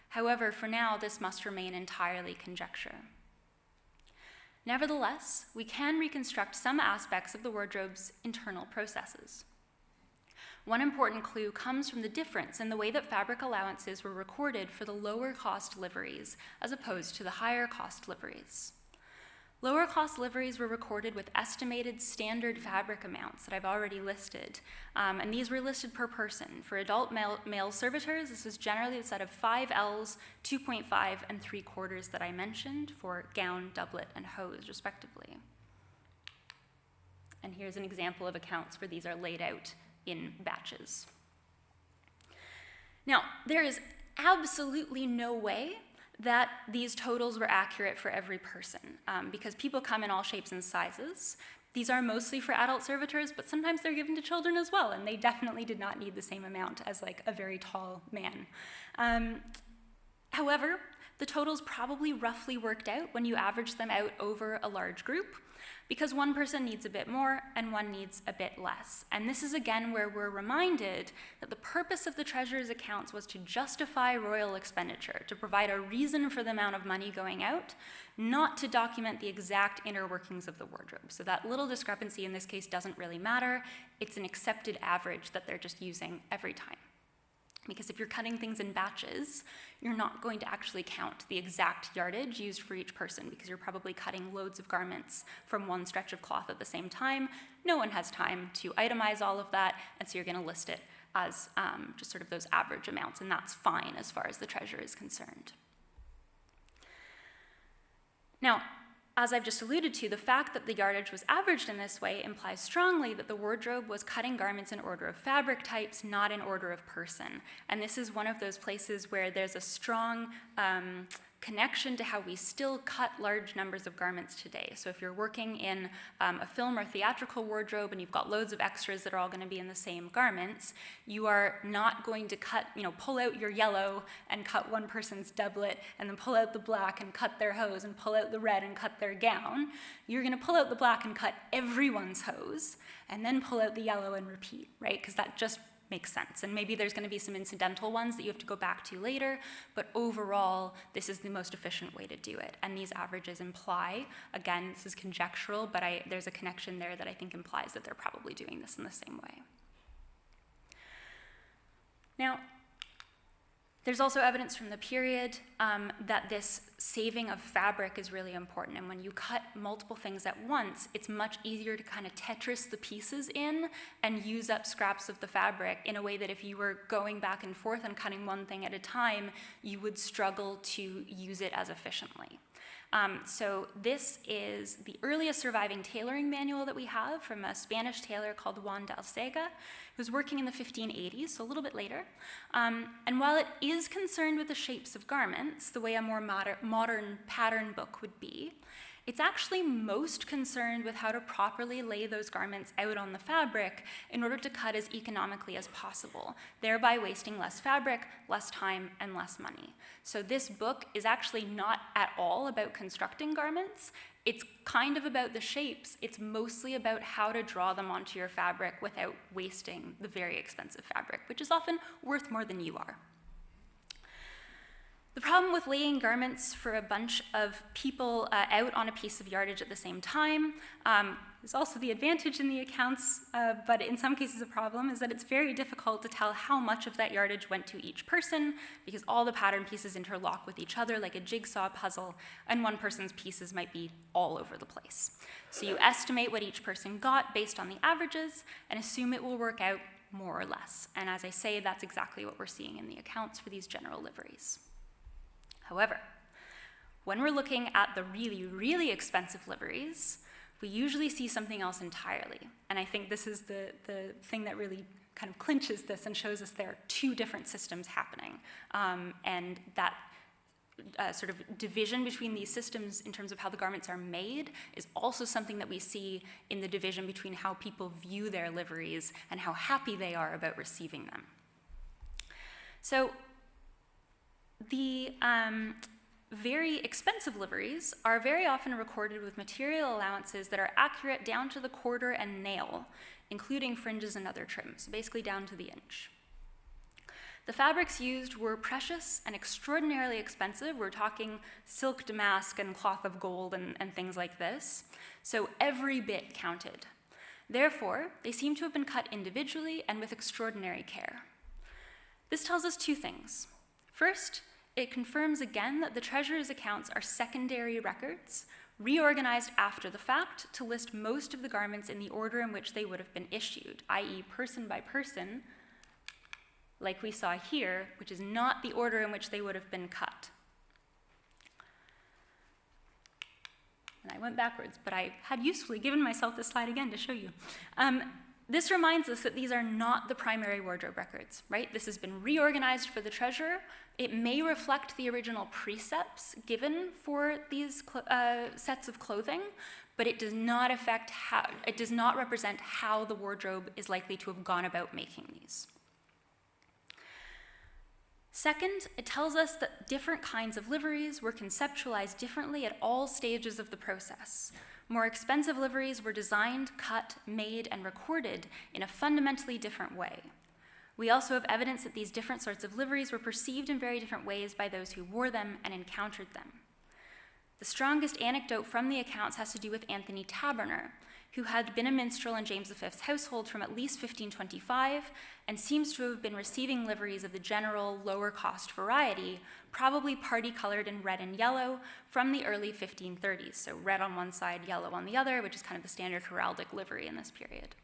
However, for now, this must remain entirely conjecture. Nevertheless, we can reconstruct some aspects of the wardrobe's internal processes. One important clue comes from the difference in the way that fabric allowances were recorded for the lower cost liveries as opposed to the higher cost liveries. Lower cost liveries were recorded with estimated standard fabric amounts that I've already listed, and these were listed per person. For adult male servitors, this was generally a set of 5 Ls, 2.5, and 3/4 that I mentioned for gown, doublet, and hose, respectively. And here's an example of accounts where these are laid out in batches. Now, there is absolutely no way that these totals were accurate for every person, because people come in all shapes and sizes. These are mostly for adult servitors, but sometimes they're given to children as well, and they definitely did not need the same amount as like a very tall man. However, the totals probably roughly worked out when you average them out over a large group, because one person needs a bit more and one needs a bit less. And this is again where we're reminded that the purpose of the treasurer's accounts was to justify royal expenditure, to provide a reason for the amount of money going out, not to document the exact inner workings of the wardrobe. So that little discrepancy in this case doesn't really matter. It's an accepted average that they're just using every time. Because if you're cutting things in batches, you're not going to actually count the exact yardage used for each person, because you're probably cutting loads of garments from one stretch of cloth at the same time. No one has time to itemize all of that, and so you're going to list it as just sort of those average amounts, and that's fine as far as the treasurer is concerned. Now, as I've just alluded to, the fact that the yardage was averaged in this way implies strongly that the wardrobe was cutting garments in order of fabric types, not in order of person. And this is one of those places where there's a strong connection to how we still cut large numbers of garments today. So if you're working in a film or theatrical wardrobe and you've got loads of extras that are all going to be in the same garments, you are not going to cut, pull out your yellow and cut one person's doublet, and then pull out the black and cut their hose, and pull out the red and cut their gown. You're going to pull out the black and cut everyone's hose, and then pull out the yellow and repeat, right? Because that just makes sense. And maybe there's going to be some incidental ones that you have to go back to later, but overall, this is the most efficient way to do it. And these averages imply, again, this is conjectural, but there's a connection there that I think implies that they're probably doing this in the same way. Now, there's also evidence from the period that this saving of fabric is really important. And when you cut multiple things at once, it's much easier to kind of Tetris the pieces in and use up scraps of the fabric in a way that if you were going back and forth and cutting one thing at a time, you would struggle to use it as efficiently. So this is the earliest surviving tailoring manual that we have from a Spanish tailor called Juan de Alcega, who was working in the 1580s, so a little bit later. And while it is concerned with the shapes of garments, the way a more modern pattern book would be, it's actually most concerned with how to properly lay those garments out on the fabric in order to cut as economically as possible, thereby wasting less fabric, less time, and less money. So this book is actually not at all about constructing garments. It's kind of about the shapes. It's mostly about how to draw them onto your fabric without wasting the very expensive fabric, which is often worth more than you are. The problem with laying garments for a bunch of people out on a piece of yardage at the same time is also the advantage in the accounts, but in some cases a problem, is that it's very difficult to tell how much of that yardage went to each person, because all the pattern pieces interlock with each other like a jigsaw puzzle, and one person's pieces might be all over the place. So you estimate what each person got based on the averages and assume it will work out more or less. And as I say, that's exactly what we're seeing in the accounts for these general liveries. However, when we're looking at the really, really expensive liveries, we usually see something else entirely. And I think this is the thing that really kind of clinches this and shows us there are two different systems happening. And that sort of division between these systems in terms of how the garments are made is also something that we see in the division between how people view their liveries and how happy they are about receiving them. So the very expensive liveries are very often recorded with material allowances that are accurate down to the quarter and nail, including fringes and other trims, basically down to the inch. The fabrics used were precious and extraordinarily expensive. We're talking silk damask and cloth of gold and things like this. So every bit counted. Therefore, they seem to have been cut individually and with extraordinary care. This tells us two things. First, it confirms again that the treasurer's accounts are secondary records, reorganized after the fact to list most of the garments in the order in which they would have been issued, i.e. person by person, like we saw here, which is not the order in which they would have been cut. And I went backwards, but I had usefully given myself this slide again to show you. This reminds us that these are not the primary wardrobe records, right? This has been reorganized for the treasurer. It may reflect the original precepts given for these sets of clothing, but it does not represent how the wardrobe is likely to have gone about making these. Second, it tells us that different kinds of liveries were conceptualized differently at all stages of the process. More expensive liveries were designed, cut, made, and recorded in a fundamentally different way. We also have evidence that these different sorts of liveries were perceived in very different ways by those who wore them and encountered them. The strongest anecdote from the accounts has to do with Anthony Taberner, who had been a minstrel in James V's household from at least 1525 and seems to have been receiving liveries of the general lower-cost variety, probably party-colored in red and yellow, from the early 1530s, so red on one side, yellow on the other, which is kind of the standard heraldic livery in this period.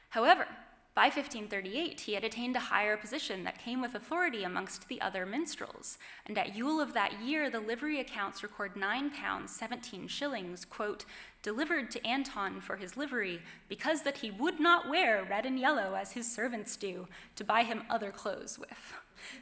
However, by 1538, he had attained a higher position that came with authority amongst the other minstrels, and at Yule of that year, the livery accounts record £9, 17 shillings, quote, delivered to Anton for his livery, because that he would not wear red and yellow as his servants do, to buy him other clothes with.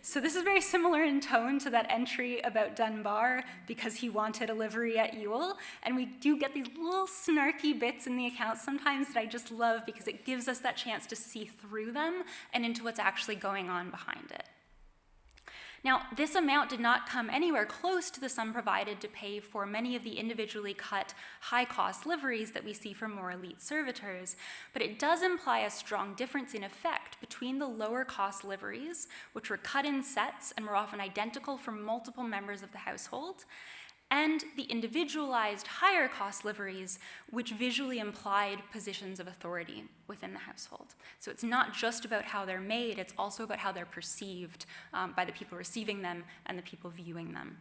So this is very similar in tone to that entry about Dunbar, because he wanted a livery at Yule, and we do get these little snarky bits in the accounts sometimes that I just love because it gives us that chance to see through them and into what's actually going on behind it. Now, this amount did not come anywhere close to the sum provided to pay for many of the individually cut high-cost liveries that we see for more elite servitors, but it does imply a strong difference in effect between the lower-cost liveries, which were cut in sets and were often identical for multiple members of the household, and the individualized higher-cost liveries, which visually implied positions of authority within the household. So it's not just about how they're made, it's also about how they're perceived by the people receiving them and the people viewing them.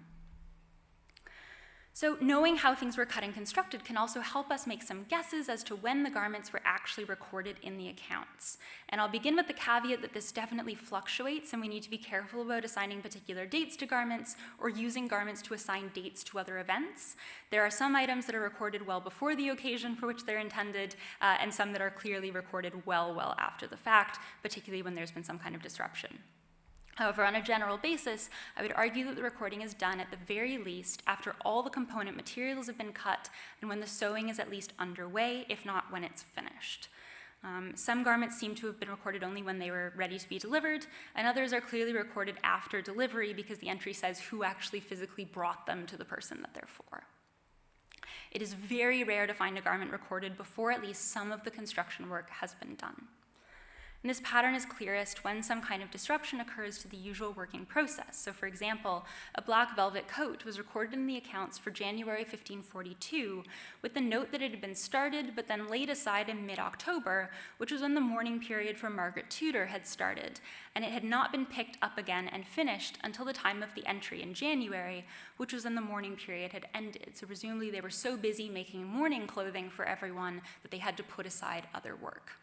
So knowing how things were cut and constructed can also help us make some guesses as to when the garments were actually recorded in the accounts. And I'll begin with the caveat that this definitely fluctuates and we need to be careful about assigning particular dates to garments or using garments to assign dates to other events. There are some items that are recorded well before the occasion for which they're intended, and some that are clearly recorded well after the fact, particularly when there's been some kind of disruption. However, on a general basis, I would argue that the recording is done at the very least after all the component materials have been cut and when the sewing is at least underway, if not when it's finished. Some garments seem to have been recorded only when they were ready to be delivered, and others are clearly recorded after delivery because the entry says who actually physically brought them to the person that they're for. It is very rare to find a garment recorded before at least some of the construction work has been done. And this pattern is clearest when some kind of disruption occurs to the usual working process. So for example, a black velvet coat was recorded in the accounts for January 1542 with the note that it had been started but then laid aside in mid-October, which was when the mourning period for Margaret Tudor had started, and it had not been picked up again and finished until the time of the entry in January, which was when the mourning period had ended. So presumably they were so busy making mourning clothing for everyone that they had to put aside other work.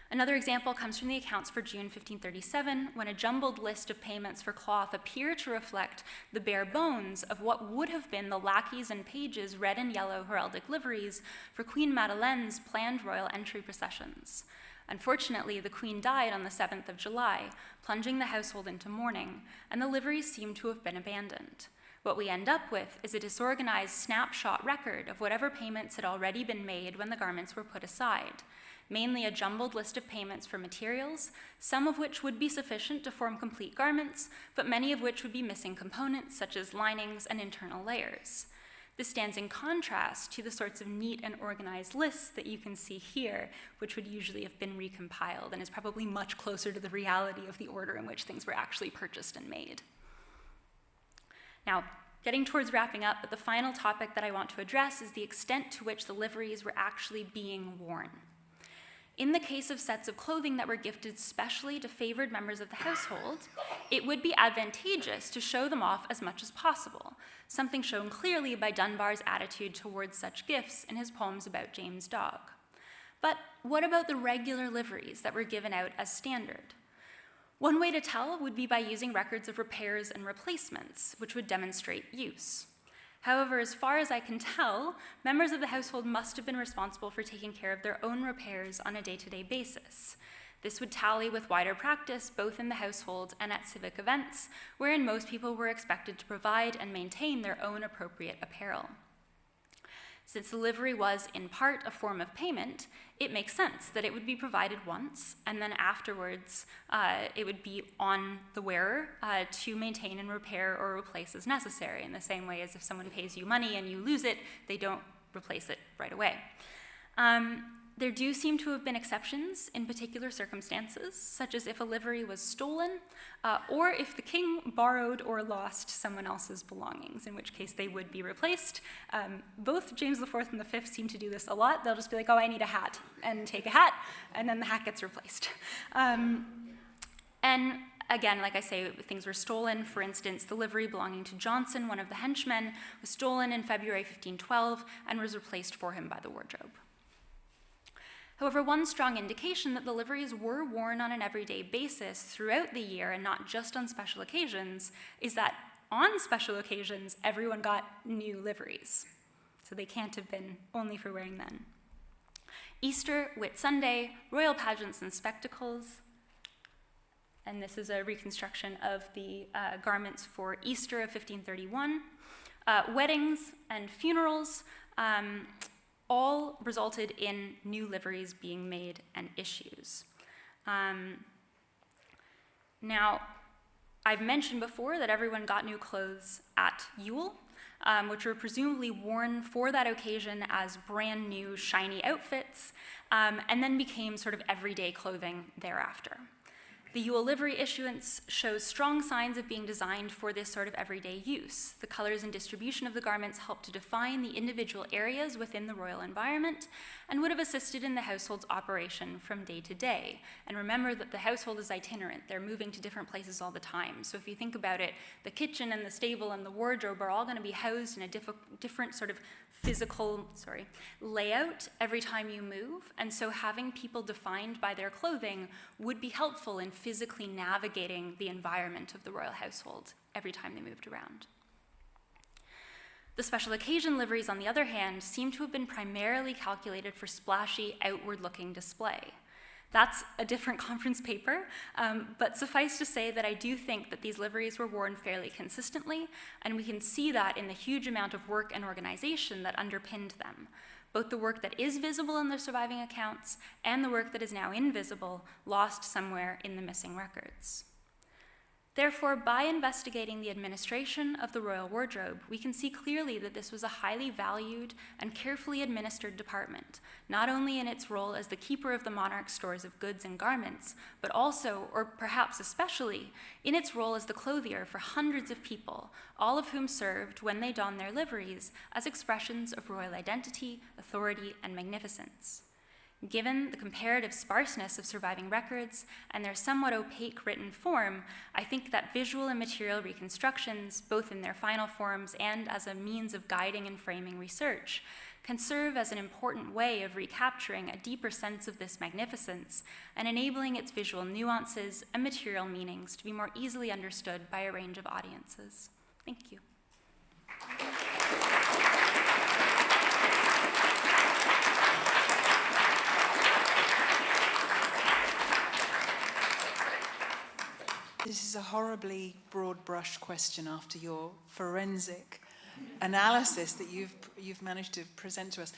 Another example comes from the accounts for June 1537, when a jumbled list of payments for cloth appear to reflect the bare bones of what would have been the lackeys and pages' red and yellow heraldic liveries for Queen Madeleine's planned royal entry processions. Unfortunately, the Queen died on the 7th of July, plunging the household into mourning, and the liveries seem to have been abandoned. What we end up with is a disorganized snapshot record of whatever payments had already been made when the garments were put aside, mainly a jumbled list of payments for materials, some of which would be sufficient to form complete garments, but many of which would be missing components such as linings and internal layers. This stands in contrast to the sorts of neat and organized lists that you can see here, which would usually have been recompiled and is probably much closer to the reality of the order in which things were actually purchased and made. Now, getting towards wrapping up, but the final topic that I want to address is the extent to which the liveries were actually being worn. In the case of sets of clothing that were gifted specially to favored members of the household, it would be advantageous to show them off as much as possible, something shown clearly by Dunbar's attitude towards such gifts in his poems about James' dog. But what about the regular liveries that were given out as standard? One way to tell would be by using records of repairs and replacements, which would demonstrate use. However, as far as I can tell, members of the household must have been responsible for taking care of their own repairs on a day-to-day basis. This would tally with wider practice both in the household and at civic events, wherein most people were expected to provide and maintain their own appropriate apparel. Since the livery was, in part, a form of payment, it makes sense that it would be provided once, and then afterwards it would be on the wearer to maintain and repair or replace as necessary, in the same way as if someone pays you money and you lose it, they don't replace it right away. There do seem to have been exceptions in particular circumstances, such as if a livery was stolen, or if the king borrowed or lost someone else's belongings, in which case they would be replaced. Both James IV and V seem to do this a lot. They'll just be like, oh, I need a hat, and take a hat, and then the hat gets replaced. And again, like I say, things were stolen. For instance, the livery belonging to Johnson, one of the henchmen, was stolen in February 1512 and was replaced for him by the wardrobe. However, one strong indication that the liveries were worn on an everyday basis throughout the year and not just on special occasions is that on special occasions, everyone got new liveries. So they can't have been only for wearing then. Easter, Whit Sunday, royal pageants and spectacles. And this is a reconstruction of the garments for Easter of 1531. Weddings and funerals, all resulted in new liveries being made and issues. Now, I've mentioned before that everyone got new clothes at Yule, which were presumably worn for that occasion as brand new, shiny outfits, and then became sort of everyday clothing thereafter. The Yule livery issuance shows strong signs of being designed for this sort of everyday use. The colors and distribution of the garments help to define the individual areas within the royal environment and would have assisted in the household's operation from day to day. And remember that the household is itinerant. They're moving to different places all the time. So if you think about it, the kitchen and the stable and the wardrobe are all going to be housed in a different sort of physical layout every time you move. And so having people defined by their clothing would be helpful in physically navigating the environment of the royal household every time they moved around. The special occasion liveries, on the other hand, seem to have been primarily calculated for splashy, outward-looking display. That's a different conference paper, but suffice to say that I do think that these liveries were worn fairly consistently, and we can see that in the huge amount of work and organization that underpinned them. Both the work that is visible in the surviving accounts and the work that is now invisible, lost somewhere in the missing records. Therefore, by investigating the administration of the royal wardrobe, we can see clearly that this was a highly valued and carefully administered department, not only in its role as the keeper of the monarch's stores of goods and garments, but also, or perhaps especially, in its role as the clothier for hundreds of people, all of whom served, when they donned their liveries, as expressions of royal identity, authority, and magnificence. Given the comparative sparseness of surviving records and their somewhat opaque written form, I think that visual and material reconstructions, both in their final forms and as a means of guiding and framing research, can serve as an important way of recapturing a deeper sense of this magnificence and enabling its visual nuances and material meanings to be more easily understood by a range of audiences. Thank you. This is a horribly broad brush question after your forensic analysis that you've managed to present to us.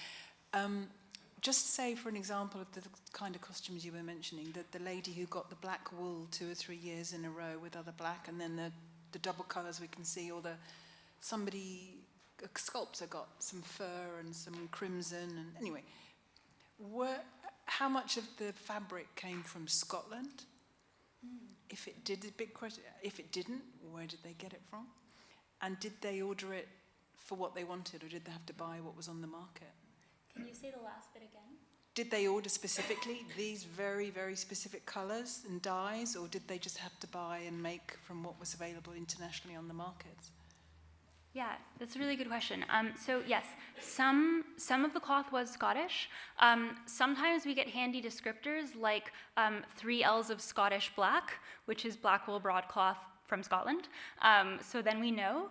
Just say, for an example of the kind of costumes you were mentioning, that the lady who got the black wool 2 or 3 years in a row with other black, and then the double colours we can see, or a sculptor got some fur and some crimson, and anyway, how much of the fabric came from Scotland? If it did, a big question. If it didn't, where did they get it from? And did they order it for what they wanted, or did they have to buy what was on the market? Can you say the last bit again? Did they order specifically these very, very specific colours and dyes, or did they just have to buy and make from what was available internationally on the markets? Yeah, that's a really good question. So yes, some of the cloth was Scottish. Sometimes we get handy descriptors like 3 L's of Scottish black, which is black wool broadcloth from Scotland. So then we know.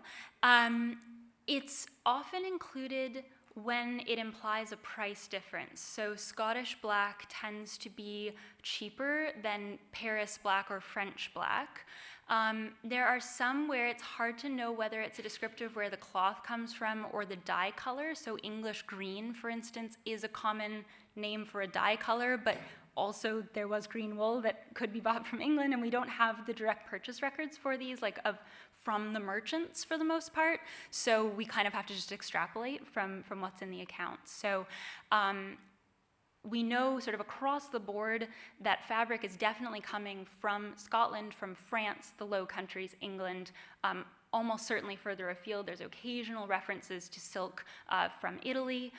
It's often included when it implies a price difference. So Scottish black tends to be cheaper than Paris black or French black. There are some where it's hard to know whether it's a descriptor of where the cloth comes from or the dye color. So English green, for instance, is a common name for a dye color, but also there was green wool that could be bought from England, and we don't have the direct purchase records for these, from the merchants for the most part. So we kind of have to just extrapolate from what's in the accounts. So we know sort of across the board that fabric is definitely coming from Scotland, from France, the Low Countries, England, almost certainly further afield. There's occasional references to silk from Italy.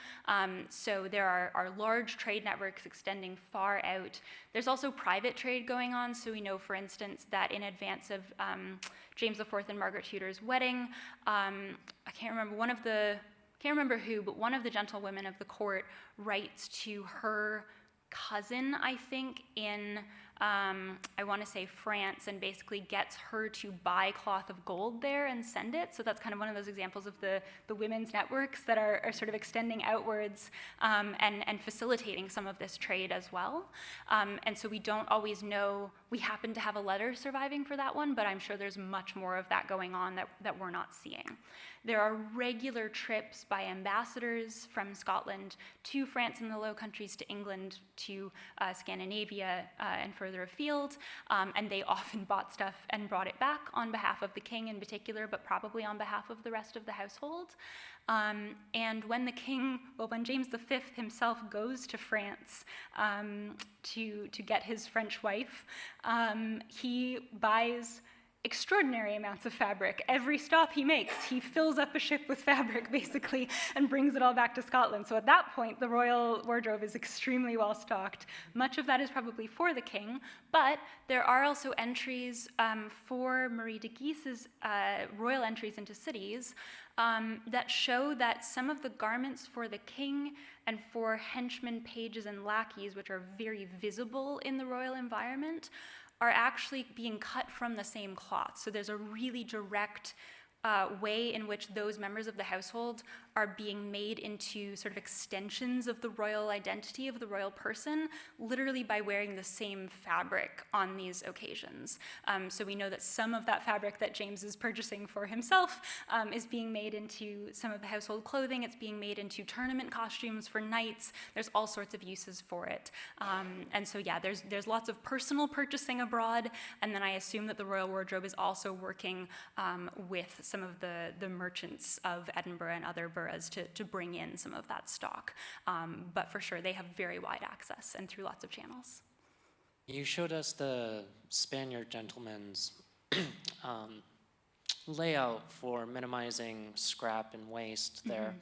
So there are large trade networks extending far out. There's also private trade going on. So we know, for instance, that in advance of James IV and Margaret Tudor's wedding, I can't remember who, but one of the gentlewomen of the court writes to her cousin, I think, in, I want to say France, and basically gets her to buy cloth of gold there and send it. So that's kind of one of those examples of the women's networks that are sort of extending outwards and facilitating some of this trade as well. And so we don't always know. We happen to have a letter surviving for that one, but I'm sure there's much more of that going on that we're not seeing. There are regular trips by ambassadors from Scotland to France and the Low Countries, to England, to Scandinavia, and further afield, and they often bought stuff and brought it back on behalf of the king in particular, but probably on behalf of the rest of the household. And when when James V himself goes to France to get his French wife, he buys extraordinary amounts of fabric. Every stop he makes, he fills up a ship with fabric, basically, and brings it all back to Scotland. So at that point, the royal wardrobe is extremely well stocked. Much of that is probably for the king, but there are also entries for Marie de Guise's royal entries into cities that show that some of the garments for the king and for henchmen, pages, and lackeys, which are very visible in the royal environment, are actually being cut from the same cloth. So there's a really direct way in which those members of the household are being made into sort of extensions of the royal identity of the royal person, literally by wearing the same fabric on these occasions. So we know that some of that fabric that James is purchasing for himself is being made into some of the household clothing. It's being made into tournament costumes for knights. There's all sorts of uses for it. And so yeah, there's lots of personal purchasing abroad, and then I assume that the royal wardrobe is also working with some of the merchants of Edinburgh and other boroughs to bring in some of that stock. But for sure, they have very wide access and through lots of channels. You showed us the Spaniard gentleman's layout for minimizing scrap and waste there.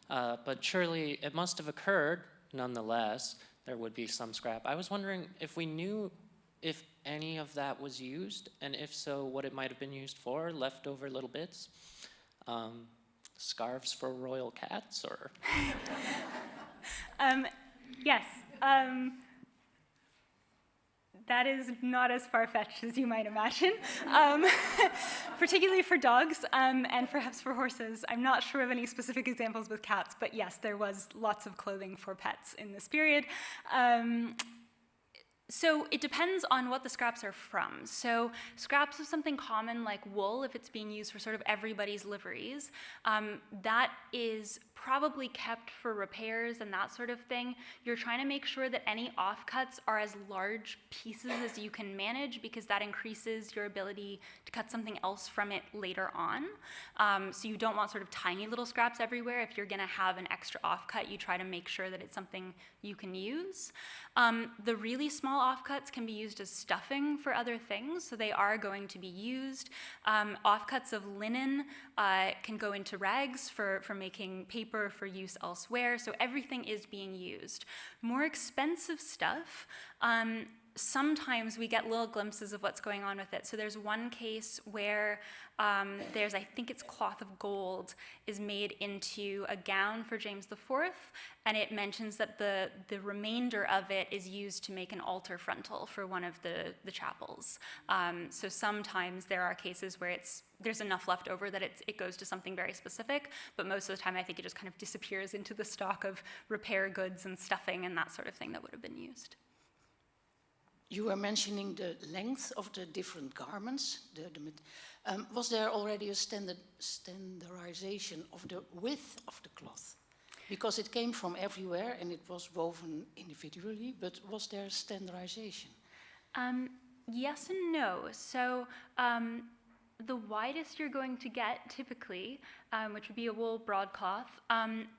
But surely it must have occurred, nonetheless, there would be some scrap. I was wondering if we knew if any of that was used, and if so, what it might have been used for, leftover little bits. Scarves for royal cats, or? Yes. That is not as far-fetched as you might imagine, particularly for dogs and perhaps for horses. I'm not sure of any specific examples with cats, but yes, there was lots of clothing for pets in this period. So it depends on what the scraps are from. So scraps of something common like wool, if it's being used for sort of everybody's liveries, that is probably kept for repairs and that sort of thing. You're trying to make sure that any offcuts are as large pieces as you can manage, because that increases your ability to cut something else from it later on. So you don't want sort of tiny little scraps everywhere. If you're gonna have an extra offcut, you try to make sure that it's something you can use. The really small offcuts can be used as stuffing for other things, so they are going to be used. Offcuts of linen can go into rags for making paper for use elsewhere, so everything is being used. More expensive stuff, sometimes we get little glimpses of what's going on with it. So there's one case where I think it's cloth of gold, is made into a gown for James IV, and it mentions that the remainder of it is used to make an altar frontal for one of the chapels. So sometimes there are cases where there's enough left over that it goes to something very specific, but most of the time I think it just kind of disappears into the stock of repair goods and stuffing and that sort of thing that would have been used. You were mentioning the length of the different garments. Was there already a standardization of the width of the cloth? Because it came from everywhere and it was woven individually, but was there standardization? Yes and no. So the widest you're going to get typically, which would be a wool broadcloth,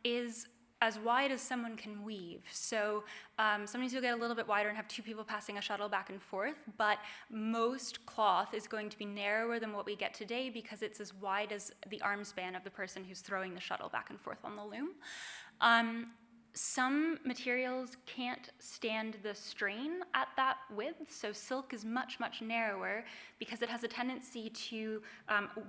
is as wide as someone can weave. So sometimes you'll get a little bit wider and have two people passing a shuttle back and forth, but most cloth is going to be narrower than what we get today because it's as wide as the arm span of the person who's throwing the shuttle back and forth on the loom. Some materials can't stand the strain at that width, so silk is much, much narrower because it has a tendency to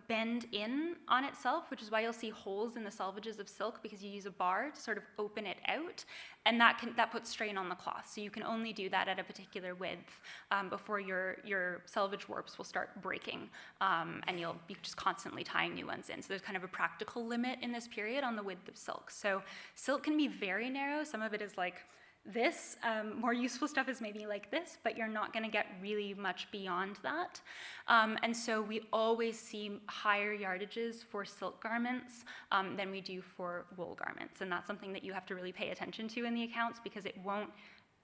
bend in on itself, which is why you'll see holes in the selvages of silk because you use a bar to sort of open it out, and that puts strain on the cloth. So you can only do that at a particular width before your selvage warps will start breaking, and you'll be just constantly tying new ones in. So there's kind of a practical limit in this period on the width of silk. So silk can be very narrow. Some of it is like this. More useful stuff is maybe like this, but you're not going to get really much beyond that. And so we always see higher yardages for silk garments than we do for wool garments. And that's something that you have to really pay attention to in the accounts because it won't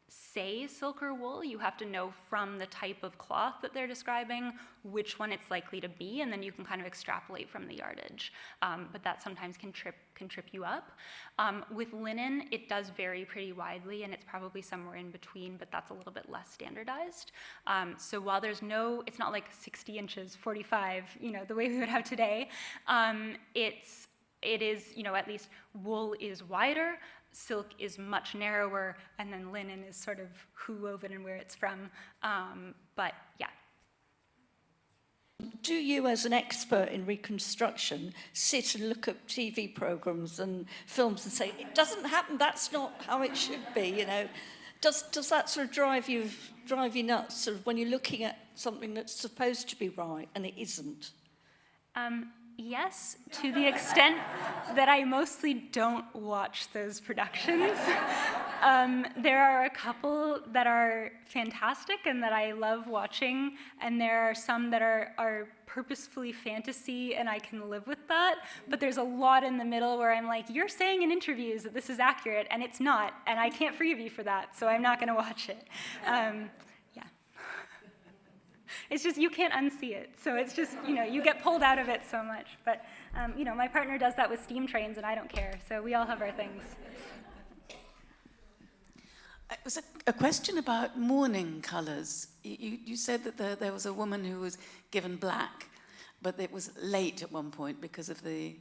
say silk or wool. You have to know from the type of cloth that they're describing which one it's likely to be, and then you can kind of extrapolate from the yardage. But that sometimes can trip you up. With linen, it does vary pretty widely, and it's probably somewhere in between, but that's a little bit less standardized. So while it's not like 60 inches, 45, the way we would have today, it is, at least wool is wider, silk is much narrower, and then linen is sort of who wove it and where it's from. But yeah. Do you, as an expert in reconstruction, sit and look at TV programs and films and say, it doesn't happen, that's not how it should be, Does that sort of drive you nuts, sort of when you're looking at something that's supposed to be right and it isn't? Yes, to the extent that I mostly don't watch those productions. There are a couple that are fantastic and that I love watching, and there are some that are purposefully fantasy, and I can live with that. But there's a lot in the middle where I'm like, you're saying in interviews that this is accurate, and it's not, and I can't forgive you for that, so I'm not going to watch it. It's just, you can't unsee it. So it's just, you get pulled out of it so much. But, my partner does that with steam trains, and I don't care. So we all have our things. It was a question about mourning colours. You said that there was a woman who was given black, but it was late at one point because of there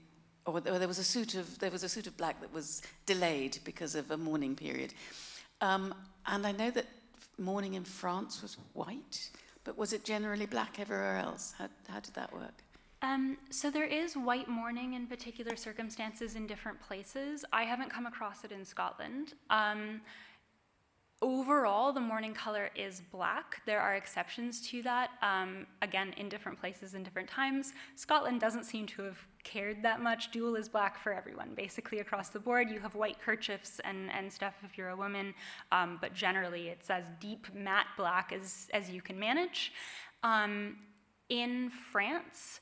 was a suit of black that was delayed because of a mourning period. And I know that mourning in France was white, but was it generally black everywhere else? How did that work? So there is white mourning in particular circumstances in different places. I haven't come across it in Scotland. Overall, the mourning color is black. There are exceptions to that, again, in different places and different times. Scotland doesn't seem to have cared that much. Dual is black for everyone, basically across the board. You have white kerchiefs and stuff if you're a woman, but generally it's as deep matte black as you can manage. In France,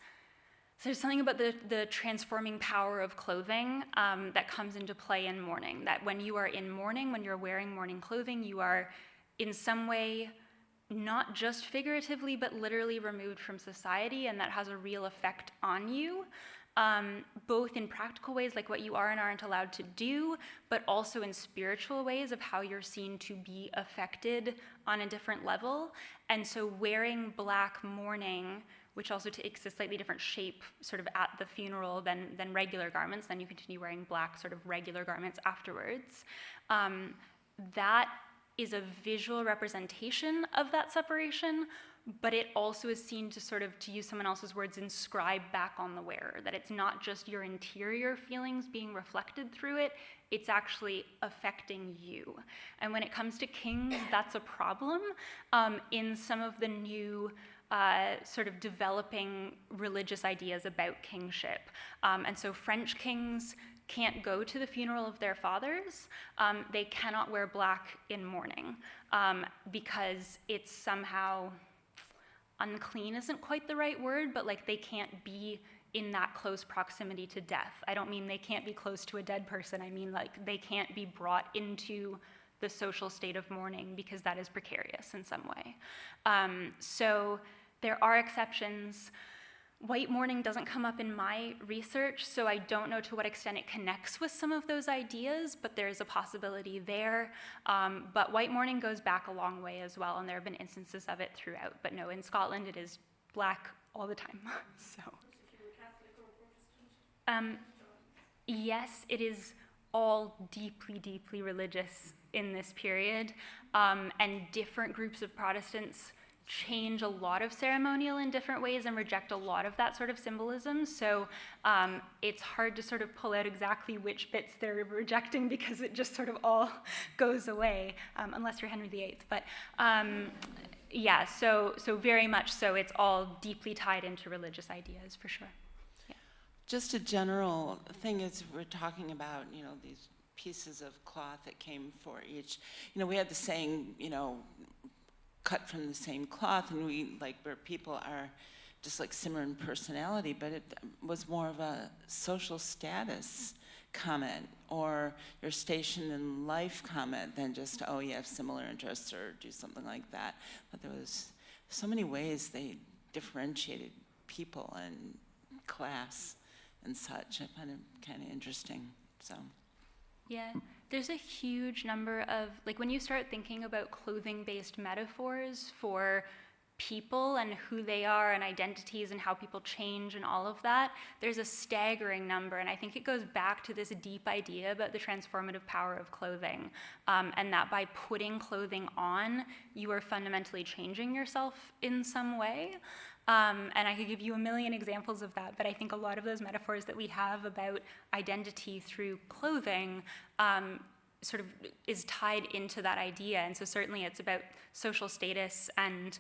so there's something about the transforming power of clothing that comes into play in mourning, that when you are in mourning, when you're wearing mourning clothing, you are in some way not just figuratively, but literally removed from society, and that has a real effect on you, both in practical ways, like what you are and aren't allowed to do, but also in spiritual ways of how you're seen to be affected on a different level. And so wearing black mourning, which also takes a slightly different shape sort of at the funeral than regular garments, then you continue wearing black sort of regular garments afterwards. That is a visual representation of that separation, but it also is seen to sort of, to use someone else's words, inscribe back on the wearer, that it's not just your interior feelings being reflected through it, it's actually affecting you. And when it comes to kings, that's a problem. In some of the new sort of developing religious ideas about kingship. And so French kings can't go to the funeral of their fathers. They cannot wear black in mourning because it's somehow unclean isn't quite the right word, but like they can't be in that close proximity to death. I don't mean they can't be close to a dead person. I mean like they can't be brought into the social state of mourning because that is precarious in some way. So there are exceptions. White mourning doesn't come up in my research, so I don't know to what extent it connects with some of those ideas, but there is a possibility there. But white mourning goes back a long way as well, and there have been instances of it throughout. But no, in Scotland it is black all the time. So, yes, it is all deeply, deeply religious in this period, and different groups of Protestants change a lot of ceremonial in different ways and reject a lot of that sort of symbolism. So it's hard to sort of pull out exactly which bits they're rejecting because it just sort of all goes away, unless you're Henry VIII. But yeah, so very much so, it's all deeply tied into religious ideas for sure. Yeah. Just a general thing is we're talking about, you know, these pieces of cloth that came for each. You know, we had the saying, you know, cut from the same cloth, and we, like, where people are just like similar in personality, but it was more of a social status comment or your station in life comment than just, oh, you have similar interests or do something like that. But there was so many ways they differentiated people and class and such. I find it kind of interesting, so. Yeah, there's a huge number of, like when you start thinking about clothing-based metaphors for people and who they are and identities and how people change and all of that, there's a staggering number, and I think it goes back to this deep idea about the transformative power of clothing, and that by putting clothing on, you are fundamentally changing yourself in some way. And I could give you a million examples of that, but I think a lot of those metaphors that we have about identity through clothing sort of is tied into that idea. And so certainly it's about social status and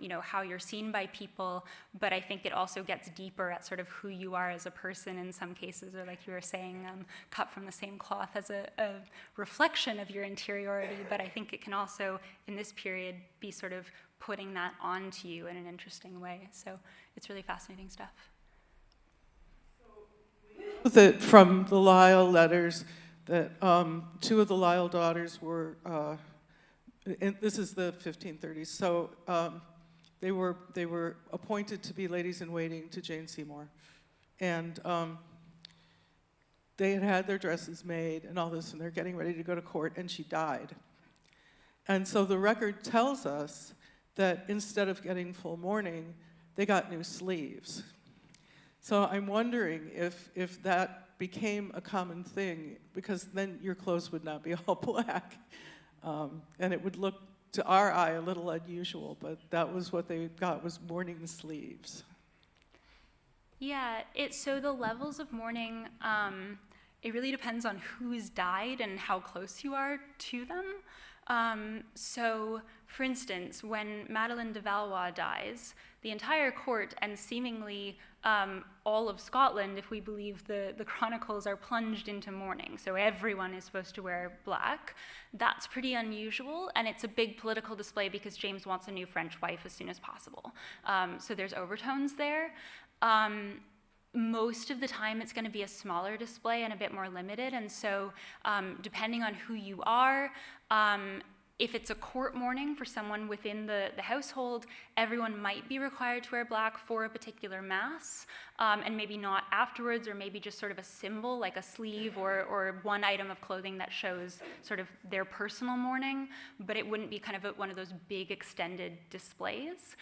you know, how you're seen by people, but I think it also gets deeper at sort of who you are as a person in some cases, or like you were saying, cut from the same cloth as a reflection of your interiority, but I think it can also, in this period, be sort of putting that onto you in an interesting way. So it's really fascinating stuff. That from the Lyle letters, that two of the Lyle daughters were, and this is the 1530s, so they were appointed to be ladies in waiting to Jane Seymour, and they had had their dresses made and all this, and they're getting ready to go to court, and she died. And so the record tells us that instead of getting full mourning, they got new sleeves. So I'm wondering if that became a common thing, because then your clothes would not be all black. And it would look, to our eye, a little unusual, but that was what they got, was mourning sleeves. Yeah, so the levels of mourning, it really depends on who's died and how close you are to them. So, for instance, when Madeleine de Valois dies, the entire court and seemingly all of Scotland, if we believe the chronicles, are plunged into mourning. So everyone is supposed to wear black. That's pretty unusual, and it's a big political display because James wants a new French wife as soon as possible. So there's overtones there. Most of the time it's going to be a smaller display and a bit more limited, and so depending on who you are, if it's a court mourning for someone within the household, everyone might be required to wear black for a particular mass, and maybe not afterwards, or maybe just sort of a symbol like a sleeve or one item of clothing that shows sort of their personal mourning, but it wouldn't be kind of one of those big extended displays.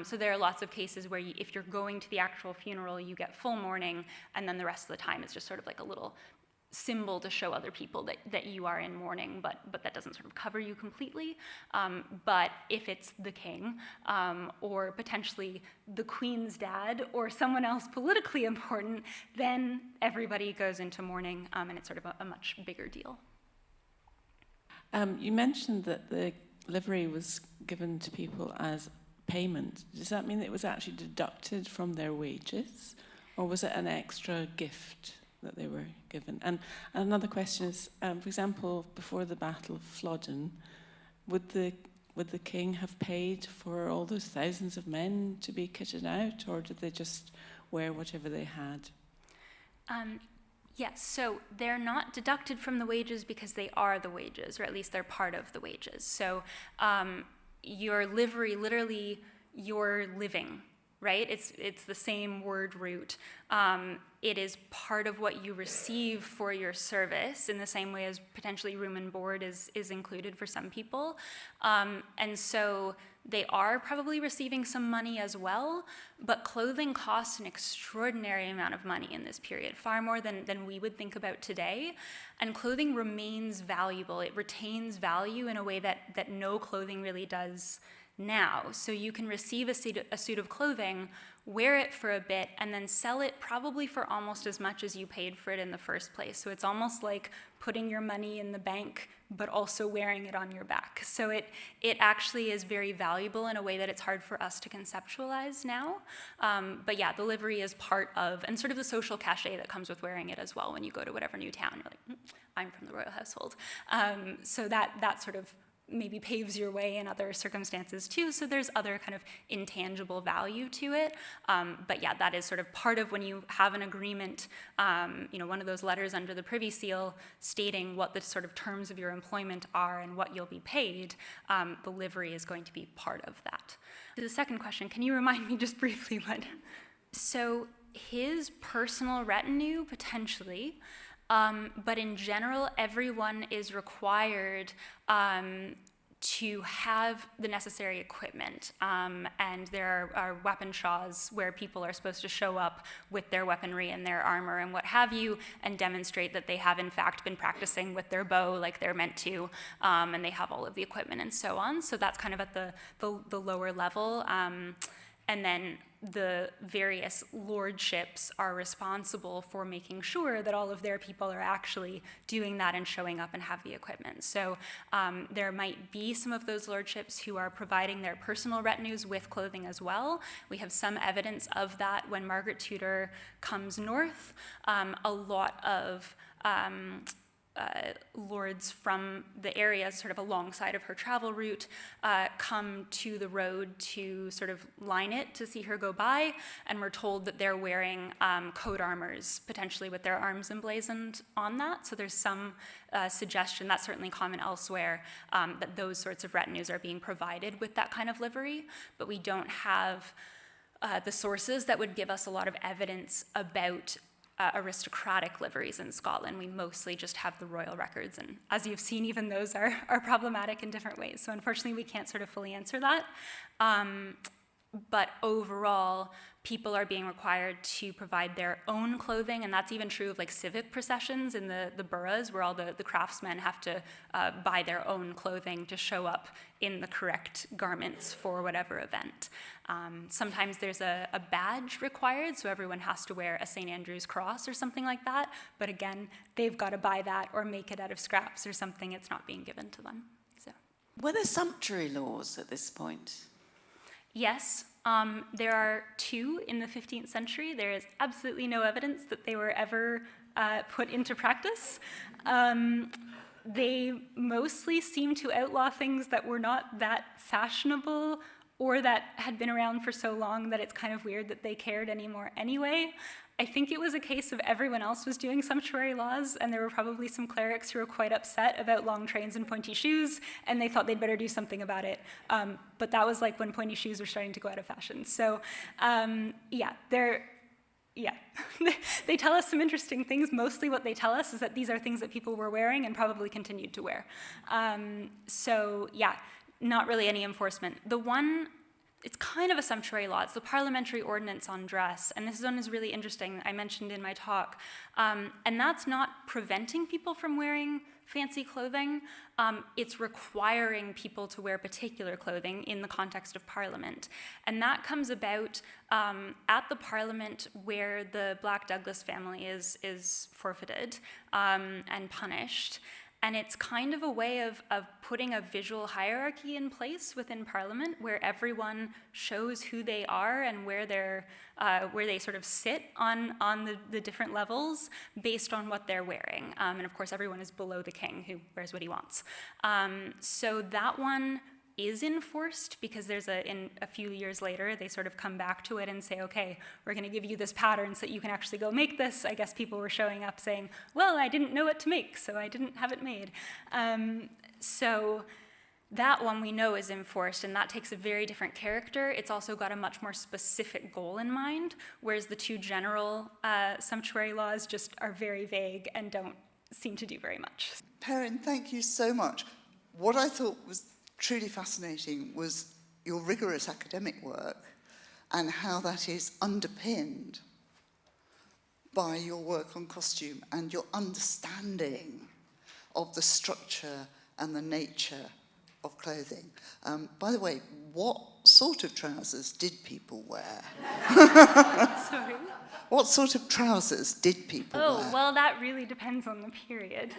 So there are lots of cases where if you're going to the actual funeral, you get full mourning, and then the rest of the time it's just sort of like a little symbol to show other people that you are in mourning, but that doesn't sort of cover you completely. But if it's the king, or potentially the Queen's dad, or someone else politically important, then everybody goes into mourning, and it's sort of a much bigger deal. You mentioned that the livery was given to people as payment. Does that mean that it was actually deducted from their wages, or was it an extra gift that they were given? And another question is, for example, before the Battle of Flodden, would the king have paid for all those thousands of men to be kitted out, or did they just wear whatever they had? Yes, so they're not deducted from the wages because they are the wages, or at least they're part of the wages. So your livery, literally, your living, right? It's the same word root. It is part of what you receive for your service, in the same way as potentially room and board is included for some people. And so they are probably receiving some money as well, but clothing costs an extraordinary amount of money in this period, far more than we would think about today. And clothing remains valuable. It retains value in a way that no clothing really does now. So you can receive a suit of clothing, wear it for a bit, and then sell it probably for almost as much as you paid for it in the first place. So it's almost like putting your money in the bank, but also wearing it on your back. So it actually is very valuable in a way that it's hard for us to conceptualize now. But yeah, the livery is part of, and sort of the social cachet that comes with wearing it as well. When you go to whatever new town, you're like, I'm from the royal household. So that sort of maybe paves your way in other circumstances too, so there's other kind of intangible value to it. But yeah, that is sort of part of when you have an agreement, one of those letters under the Privy Seal stating what the sort of terms of your employment are and what you'll be paid, the livery is going to be part of that. To the second question, can you remind me just briefly what? So his personal retinue, potentially, but in general, everyone is required to have the necessary equipment. And there are weapon shows where people are supposed to show up with their weaponry and their armor and what have you, and demonstrate that they have in fact been practicing with their bow like they're meant to, and they have all of the equipment and so on. So that's kind of at the lower level. And then the various lordships are responsible for making sure that all of their people are actually doing that and showing up and have the equipment. So there might be some of those lordships who are providing their personal retinues with clothing as well. We have some evidence of that when Margaret Tudor comes north. A lot of lords from the area sort of alongside of her travel route come to the road to sort of line it to see her go by, and we're told that they're wearing coat armors, potentially with their arms emblazoned on that. So there's some suggestion, that's certainly common elsewhere, that those sorts of retinues are being provided with that kind of livery, but we don't have the sources that would give us a lot of evidence about aristocratic liveries in Scotland. We mostly just have the royal records, and as you've seen, even those are problematic in different ways. So unfortunately, we can't sort of fully answer that. but overall, people are being required to provide their own clothing, and that's even true of like civic processions in the boroughs, where all the craftsmen have to buy their own clothing to show up in the correct garments for whatever event. Sometimes there's a badge required, so everyone has to wear a St. Andrew's cross or something like that, but again, they've got to buy that or make it out of scraps or something. It's not being given to them. So. Were there sumptuary laws at this point? Yes, there are two in the 15th century. There is absolutely no evidence that they were ever put into practice. They mostly seem to outlaw things that were not that fashionable or that had been around for so long that it's kind of weird that they cared anymore anyway. I think it was a case of everyone else was doing sumptuary laws, and there were probably some clerics who were quite upset about long trains and pointy shoes, and they thought they'd better do something about it. But that was like when pointy shoes were starting to go out of fashion. So they tell us some interesting things. Mostly what they tell us is that these are things that people were wearing and probably continued to wear. Not really any enforcement. The one, it's kind of a sumptuary law. It's the Parliamentary Ordinance on Dress, and this one is really interesting. I mentioned in my talk, and that's not preventing people from wearing fancy clothing. It's requiring people to wear particular clothing in the context of Parliament, and that comes about at the Parliament where the Black Douglas family is forfeited and punished. And it's kind of a way of putting a visual hierarchy in place within Parliament where everyone shows who they are and where they sort of sit on the different levels based on what they're wearing. And of course, everyone is below the king who wears what he wants. So that one is enforced because in a few years later, they sort of come back to it and say, okay, we're going to give you this pattern so that you can actually go make this. I guess people were showing up saying, well, I didn't know what to make, so I didn't have it made. So that one we know is enforced, and that takes a very different character. It's also got a much more specific goal in mind, whereas the two general sumptuary laws just are very vague and don't seem to do very much. Perin, thank you so much. What I thought was truly fascinating was your rigorous academic work and how that is underpinned by your work on costume and your understanding of the structure and the nature of clothing. By the way, what sort of trousers did people wear? Sorry? What sort of trousers did people wear? Oh, well, that really depends on the period.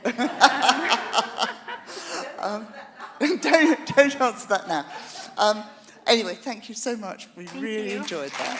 Don't answer that now. Anyway, thank you so much. We really enjoyed that.